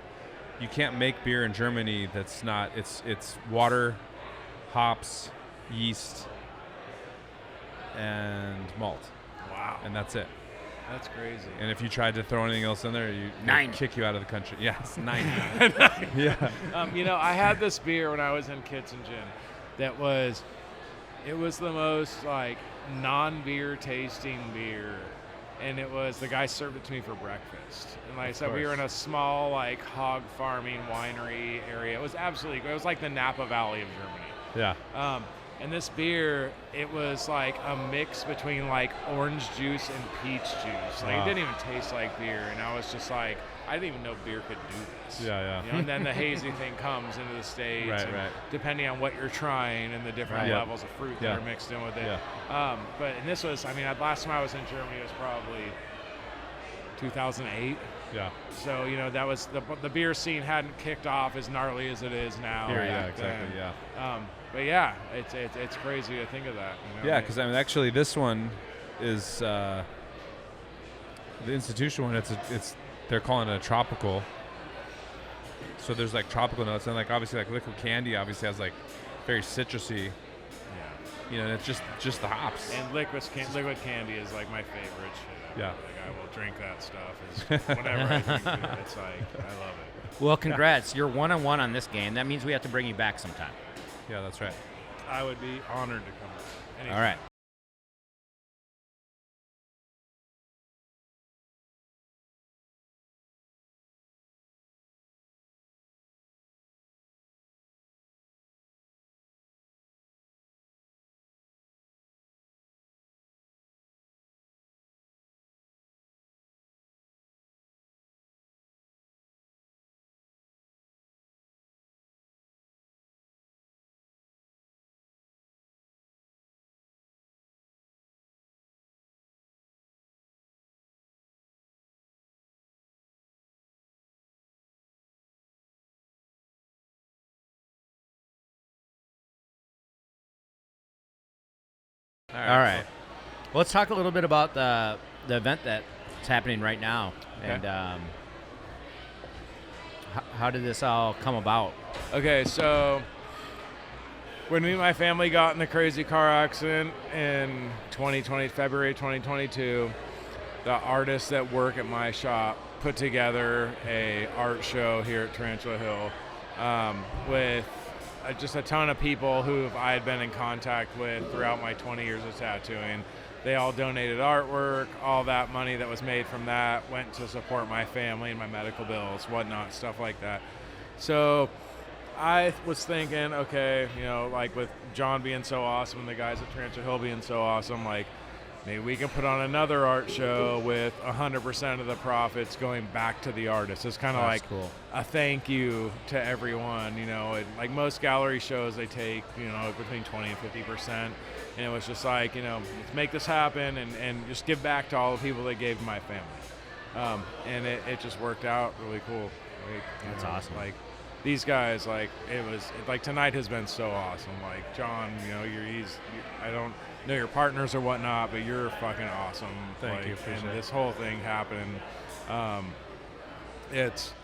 [SPEAKER 4] you can't make beer in Germany that's not. It's water, hops, yeast, and malt,
[SPEAKER 1] Wow.
[SPEAKER 4] and that's it.
[SPEAKER 1] That's crazy.
[SPEAKER 4] And if you tried to throw anything else in there, they'd kick you out of the country. Yes, 9. Yeah.
[SPEAKER 1] I had this beer when I was in Kitzingen that was the most like non-beer tasting beer. And the guy served it to me for breakfast. And like I said, we were in a small like hog farming winery area. It was like the Napa Valley of Germany.
[SPEAKER 4] Yeah.
[SPEAKER 1] And this beer, it was like a mix between like orange juice and peach juice. Like it didn't even taste like beer. And I was just like, I didn't even know beer could do this.
[SPEAKER 4] Yeah.
[SPEAKER 1] And then the hazy thing comes into the States.
[SPEAKER 4] Right.
[SPEAKER 1] Depending on what you're trying and the different levels of fruit that are mixed in with it.
[SPEAKER 4] Yeah.
[SPEAKER 1] And this was, last time I was in Germany was probably 2008.
[SPEAKER 4] Yeah.
[SPEAKER 1] So, that was the beer scene hadn't kicked off as gnarly as it is now.
[SPEAKER 4] Yeah, exactly.
[SPEAKER 1] Then.
[SPEAKER 4] Yeah.
[SPEAKER 1] But yeah, it's crazy to think of that.
[SPEAKER 4] Yeah, because actually this one is the Institution one. It's they're calling it a tropical. So there's like tropical notes, and like obviously like Liquid Candy obviously has like very citrusy. Yeah. And it's just the hops.
[SPEAKER 1] And liquid candy is like my favorite shit.
[SPEAKER 4] Yeah.
[SPEAKER 1] Like I will drink that stuff whenever I drink beer. It's like I love it.
[SPEAKER 2] Well, congrats. You're 1-1 on this game. That means we have to bring you back sometime.
[SPEAKER 4] Yeah, that's right.
[SPEAKER 1] I would be honored to come. Anytime.
[SPEAKER 2] All right. All right. Well, let's talk a little bit about the event that's happening right now.
[SPEAKER 1] Okay.
[SPEAKER 2] And how did this all come about?
[SPEAKER 1] Okay, so when me and my family got in the crazy car accident in February 2022, the artists that work at my shop put together a art show here at Tarantula Hill with just a ton of people who I had been in contact with throughout my 20 years of tattooing. They all donated artwork. All that money that was made from that went to support my family and my medical bills, whatnot, stuff like that. So I was thinking, okay, like with John being so awesome and the guys at Tarantula Hill being so awesome, like maybe we can put on another art show with 100% of the profits going back to the artist. It's kind of like
[SPEAKER 2] cool.
[SPEAKER 1] A thank you to everyone, and like most gallery shows, they take, between 20 and 50%. And it was just like, let's make this happen and just give back to all the people that gave to my family. And it just worked out really cool. Like,
[SPEAKER 2] That's awesome.
[SPEAKER 1] Like these guys, like tonight has been so awesome. Like John, I don't know your partners or whatnot, but you're fucking awesome.
[SPEAKER 4] Thank you. Appreciate
[SPEAKER 1] and
[SPEAKER 4] it.
[SPEAKER 1] this whole thing happened. It's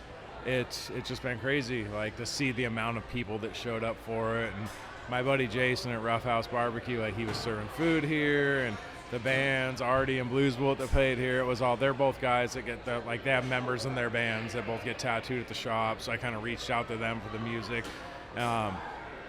[SPEAKER 1] just been crazy, like to see the amount of people that showed up for it. And my buddy Jason at Rough House Barbecue, like he was serving food here, and the bands, Artie and Blues Bullet that played here, they're both guys that get they have members in their bands that both get tattooed at the shop. So I kind of reached out to them for the music.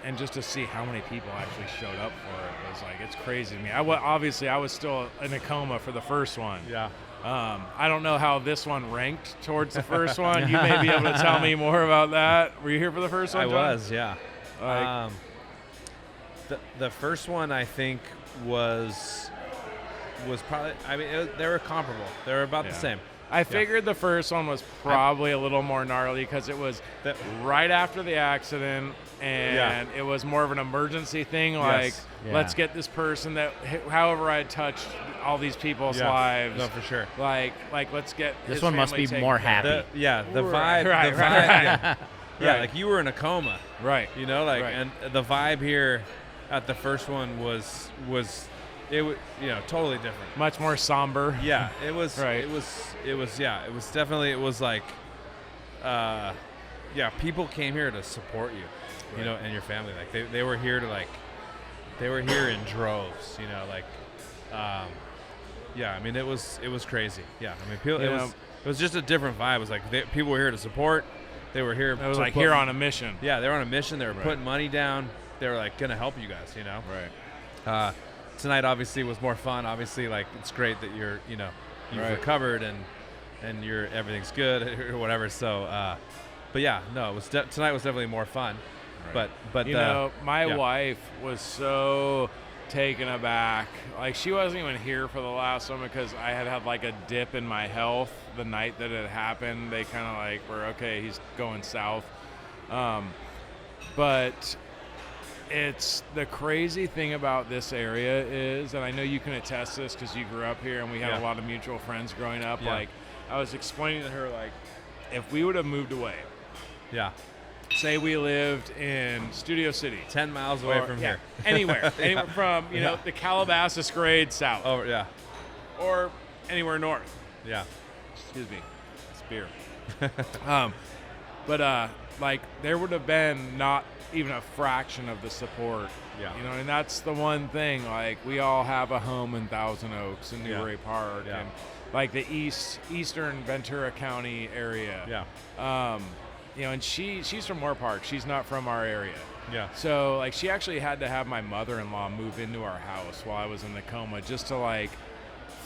[SPEAKER 1] And just to see how many people actually showed up for it was like, it's crazy to me. Obviously, I was still in a coma for the first one.
[SPEAKER 4] Yeah.
[SPEAKER 1] I don't know how this one ranked towards the first one. You may be able to tell me more about that. Were you here for the first one,
[SPEAKER 4] I
[SPEAKER 1] John?
[SPEAKER 4] was, yeah. The first one I think was probably. They were comparable. They were about the same.
[SPEAKER 1] I figured the first one was probably a little more gnarly because it was right after the accident, and it was more of an emergency thing. Like, let's get this person that, however I touched all these people's lives.
[SPEAKER 4] No, for sure.
[SPEAKER 1] Like let's get
[SPEAKER 2] This
[SPEAKER 1] his
[SPEAKER 2] one must
[SPEAKER 1] family
[SPEAKER 2] be
[SPEAKER 1] taken
[SPEAKER 2] more
[SPEAKER 1] care of.
[SPEAKER 2] happy.
[SPEAKER 4] The vibe.
[SPEAKER 1] Right.
[SPEAKER 4] Yeah,
[SPEAKER 1] Right.
[SPEAKER 4] like you were in a coma.
[SPEAKER 1] Right.
[SPEAKER 4] And the vibe here at the first one was it was, you know, totally different.
[SPEAKER 1] Much more somber.
[SPEAKER 4] Yeah, it was.
[SPEAKER 1] Right.
[SPEAKER 4] It was. Yeah, it was definitely. It was like, yeah, people came here to support you, you know, and your family. Like they were here to like, they were here in droves, you know, like, yeah. I mean, it was crazy. Yeah, I mean, people. It was just a different vibe. It was like people were here to support. They were here.
[SPEAKER 1] It was like here on a mission.
[SPEAKER 4] Yeah, they were on a mission. They were putting money down. They were like gonna help you guys, you know.
[SPEAKER 1] Right.
[SPEAKER 4] Tonight obviously was more fun. Obviously, like it's great that you've recovered and everything's good or whatever. So, but yeah, no, it was tonight was definitely more fun. Right. But
[SPEAKER 1] you know, my wife was so taken aback. Like she wasn't even here for the last one because I had like a dip in my health the night that it happened. They kind of like were okay. He's going south, but. It's the crazy thing about this area is, and I know you can attest to this because you grew up here and we had a lot of mutual friends growing up.
[SPEAKER 4] Yeah.
[SPEAKER 1] Like I was explaining to her, like if we would have moved away, say we lived in Studio City,
[SPEAKER 4] 10 miles away from here,
[SPEAKER 1] anywhere from know the Calabasas grade south, or anywhere north.
[SPEAKER 4] Yeah,
[SPEAKER 1] excuse me, it's beer. But like there would have been not even a fraction of the support. You know, and that's the one thing, like we all have a home in Thousand Oaks and Newbury Park and like the eastern Ventura County area. You know, and she's from Moore Park. She's not from our area. So like she actually had to have my mother-in-law move into our house while I was in the coma just to like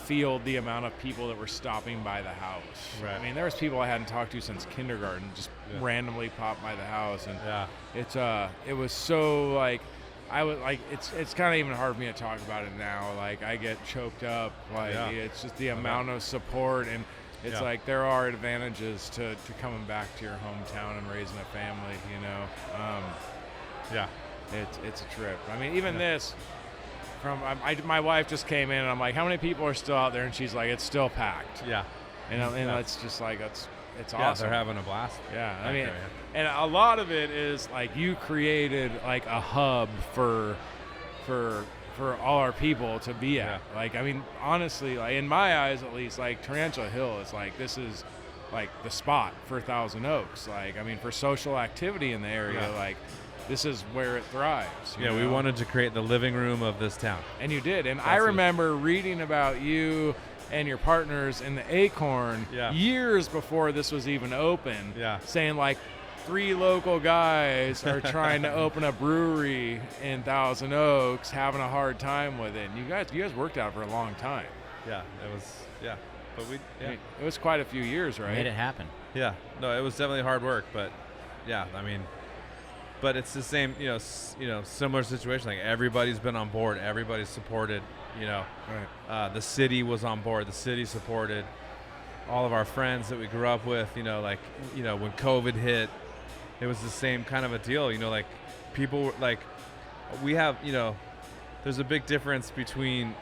[SPEAKER 1] feel the amount of people that were stopping by the house.
[SPEAKER 4] Right.
[SPEAKER 1] I mean, there was people I hadn't talked to since kindergarten just randomly popped by the house, and it was so like I was like it's kind of even hard for me to talk about it now. Like I get choked up. Like it's just the amount of support, and it's like there are advantages to coming back to your hometown and raising a family. You know. It's a trip. I mean, even this. My wife just came in and I'm like, how many people are still out there? And she's like, it's still packed. And it's just like it's awesome.
[SPEAKER 4] They're having a blast.
[SPEAKER 1] I mean, and a lot of it is like you created like a hub for all our people to be at. Like, I mean, honestly, like in my eyes at least, like Tarantula Hill is like this is like the spot for Thousand Oaks. Like, I mean, for social activity in the area, like. This is where it thrives. You know?
[SPEAKER 4] We wanted to create the living room of this town.
[SPEAKER 1] And you did. And I remember reading about you and your partners in the Acorn years before this was even open, saying like 3 local guys are trying to open a brewery in Thousand Oaks, having a hard time with it. And you guys worked out for a long time.
[SPEAKER 4] It was, but
[SPEAKER 1] I mean, it was quite a few years, right?
[SPEAKER 2] Made it happen.
[SPEAKER 4] No, it was definitely hard work, but I mean, but it's the same, similar situation. Like everybody's been on board, everybody's supported. The city was on board. The city supported all of our friends that we grew up with. When COVID hit, it was the same kind of a deal. Like people like we have. There's a big difference between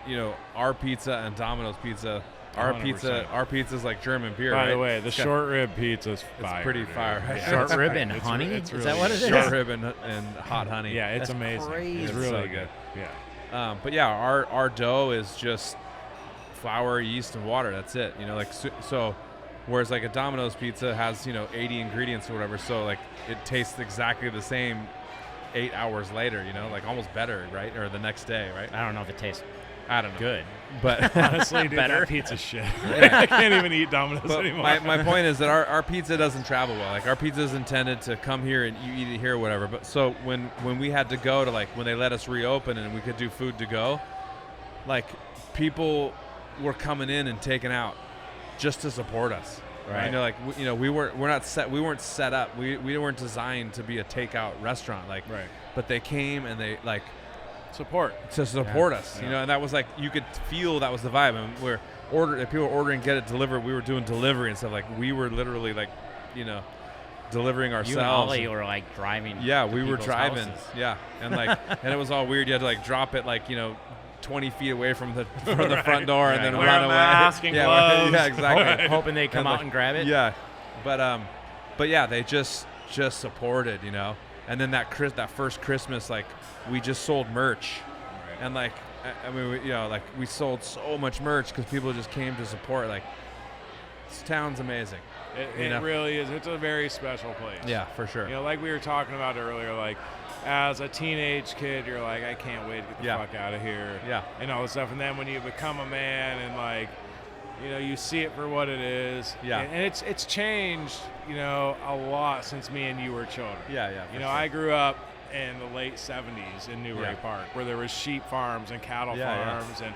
[SPEAKER 4] our pizza and Domino's pizza. Our
[SPEAKER 1] 100%.
[SPEAKER 4] pizza's like German beer.
[SPEAKER 1] By
[SPEAKER 4] right?
[SPEAKER 1] the way, the short rib pizza's fire.
[SPEAKER 4] It's pretty fire. Right?
[SPEAKER 2] Short rib and honey?
[SPEAKER 1] It's
[SPEAKER 2] is
[SPEAKER 1] really
[SPEAKER 2] that what it is?
[SPEAKER 4] Short rib and hot honey.
[SPEAKER 1] Yeah, it's
[SPEAKER 2] That's
[SPEAKER 1] amazing.
[SPEAKER 2] crazy.
[SPEAKER 1] It's
[SPEAKER 4] It's
[SPEAKER 1] really
[SPEAKER 4] so
[SPEAKER 1] good. Yeah.
[SPEAKER 4] But yeah, our dough is just flour, yeast, and water. That's it. So whereas like a Domino's pizza has 80 ingredients or whatever, so like it tastes exactly the same 8 hours later. Like almost better, right? Or the next day, right?
[SPEAKER 2] I don't know if it tastes
[SPEAKER 4] I don't know.
[SPEAKER 2] good.
[SPEAKER 4] But
[SPEAKER 1] Honestly, dude,
[SPEAKER 2] Better.
[SPEAKER 1] that pizza's shit. I can't even eat Domino's
[SPEAKER 4] but
[SPEAKER 1] anymore.
[SPEAKER 4] my point is that our pizza doesn't travel well. Like our pizza is intended to come here and you eat it here or whatever. But so when we had to go to like when they let us reopen and we could do food to go, like people were coming in and taking out just to support us.
[SPEAKER 1] Right.
[SPEAKER 4] We weren't set up. We weren't designed to be a takeout restaurant. Like,
[SPEAKER 1] Right.
[SPEAKER 4] But they came and they like
[SPEAKER 1] Support.
[SPEAKER 4] to support us. And that was like you could feel that was the vibe. And people were ordering, get it delivered. We were doing delivery and stuff. Like we were literally like, delivering ourselves.
[SPEAKER 2] You and Ollie were like driving.
[SPEAKER 4] Yeah,
[SPEAKER 2] to
[SPEAKER 4] we were
[SPEAKER 2] people's
[SPEAKER 4] driving.
[SPEAKER 2] houses.
[SPEAKER 4] Yeah, and like, and it was all weird. You had to like drop it like 20 feet away from the front door and then
[SPEAKER 1] Wear
[SPEAKER 4] run
[SPEAKER 1] a
[SPEAKER 4] away.
[SPEAKER 1] mask and gloves.
[SPEAKER 4] Yeah, exactly.
[SPEAKER 2] Hoping they come
[SPEAKER 4] And,
[SPEAKER 2] out
[SPEAKER 4] like,
[SPEAKER 2] and grab it.
[SPEAKER 4] Yeah, but yeah, they just supported, And then that first Christmas, like we just sold merch, and like I mean, we sold so much merch because people just came to support. Like, this town's amazing.
[SPEAKER 1] It really is. It's a very special place.
[SPEAKER 4] Yeah, for sure.
[SPEAKER 1] Like we were talking about earlier, like as a teenage kid, you're like, I can't wait to get the fuck out of here.
[SPEAKER 4] Yeah.
[SPEAKER 1] And all this stuff. And then when you become a man and like, you see it for what it is.
[SPEAKER 4] Yeah.
[SPEAKER 1] And it's changed, a lot since me and you were children.
[SPEAKER 4] Yeah.
[SPEAKER 1] I grew up in the late 70s in Newbury Park, where there was sheep farms and cattle farms. And,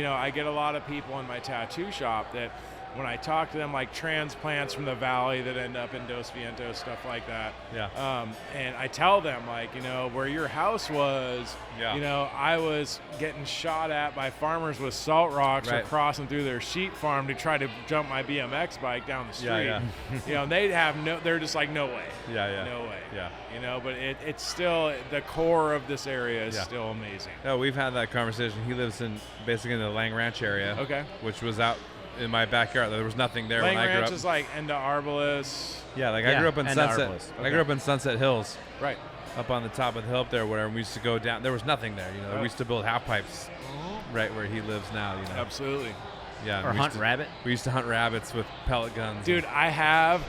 [SPEAKER 1] I get a lot of people in my tattoo shop that when I talk to them, like transplants from the valley that end up in Dos Vientos, stuff like that.
[SPEAKER 4] Yeah.
[SPEAKER 1] And I tell them, like, where your house was, I was getting shot at by farmers with salt rocks or crossing through their sheep farm to try to jump my BMX bike down the street. And they're just like, no way. No way.
[SPEAKER 4] Yeah.
[SPEAKER 1] But it's still, the core of this area is still amazing.
[SPEAKER 4] No, we've had that conversation. He lives basically in the Lang Ranch area.
[SPEAKER 1] Okay.
[SPEAKER 4] Which was out in my backyard. There was nothing there
[SPEAKER 1] Lang
[SPEAKER 4] when I grew
[SPEAKER 1] Ranch
[SPEAKER 4] up.
[SPEAKER 1] is like Enda Arbalest.
[SPEAKER 4] Yeah, like I grew up in Sunset.
[SPEAKER 1] Okay.
[SPEAKER 4] I grew up in Sunset Hills.
[SPEAKER 1] Right.
[SPEAKER 4] Up on the top of the hill up there, where we used to go down. There was nothing there. We used to build half pipes right where he lives now.
[SPEAKER 1] Absolutely.
[SPEAKER 4] Yeah.
[SPEAKER 2] Or hunt rabbit.
[SPEAKER 4] We used to hunt rabbits with pellet guns.
[SPEAKER 1] Dude, I have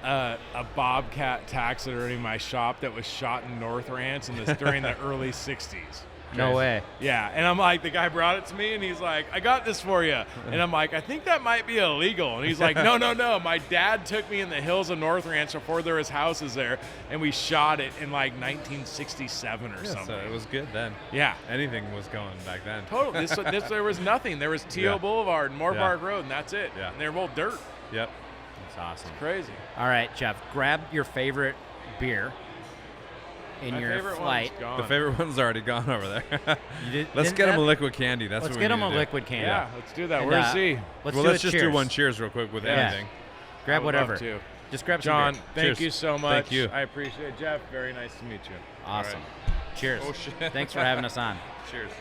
[SPEAKER 1] a bobcat taxidermy in my shop that was shot in North Ranch during the early 60s.
[SPEAKER 2] No way.
[SPEAKER 1] Yeah, and I'm like, the guy brought it to me, and he's like, I got this for you. And I'm like, I think that might be illegal. And he's like, no. My dad took me in the hills of North Ranch before there was houses there, and we shot it in like 1967 or something.
[SPEAKER 4] So it was good then.
[SPEAKER 1] Yeah.
[SPEAKER 4] Anything was going back then.
[SPEAKER 1] Totally. There was nothing. There was Teal Boulevard and Moorpark Road, and that's it.
[SPEAKER 4] Yeah.
[SPEAKER 1] And they're both dirt.
[SPEAKER 4] Yep.
[SPEAKER 2] That's awesome.
[SPEAKER 1] Crazy.
[SPEAKER 2] All right, Jeff, grab your favorite beer in
[SPEAKER 1] My
[SPEAKER 2] your
[SPEAKER 1] favorite
[SPEAKER 2] flight.
[SPEAKER 1] one's gone.
[SPEAKER 4] The favorite one's already gone over there. Let's
[SPEAKER 2] didn't
[SPEAKER 4] get him
[SPEAKER 2] have-
[SPEAKER 4] a liquid candy. That's
[SPEAKER 2] Let's
[SPEAKER 4] what
[SPEAKER 2] get
[SPEAKER 4] we
[SPEAKER 2] him
[SPEAKER 4] need
[SPEAKER 2] a
[SPEAKER 4] to do.
[SPEAKER 2] liquid candy.
[SPEAKER 1] Yeah, let's do that.
[SPEAKER 2] And,
[SPEAKER 1] Where's he?
[SPEAKER 2] Let's
[SPEAKER 4] Well,
[SPEAKER 2] do
[SPEAKER 4] let's
[SPEAKER 2] a
[SPEAKER 4] just
[SPEAKER 2] cheers.
[SPEAKER 4] do one cheers real quick with anything.
[SPEAKER 2] Grab
[SPEAKER 1] I would
[SPEAKER 2] whatever.
[SPEAKER 1] love to.
[SPEAKER 2] Just grab some
[SPEAKER 1] John,
[SPEAKER 2] beer.
[SPEAKER 1] thank
[SPEAKER 4] Cheers.
[SPEAKER 1] you so much.
[SPEAKER 4] Thank you.
[SPEAKER 1] I appreciate it. Jeff, very nice to meet you.
[SPEAKER 2] Awesome.
[SPEAKER 1] All right.
[SPEAKER 2] Cheers.
[SPEAKER 4] Oh, shit.
[SPEAKER 2] Thanks for having us on.
[SPEAKER 4] Cheers.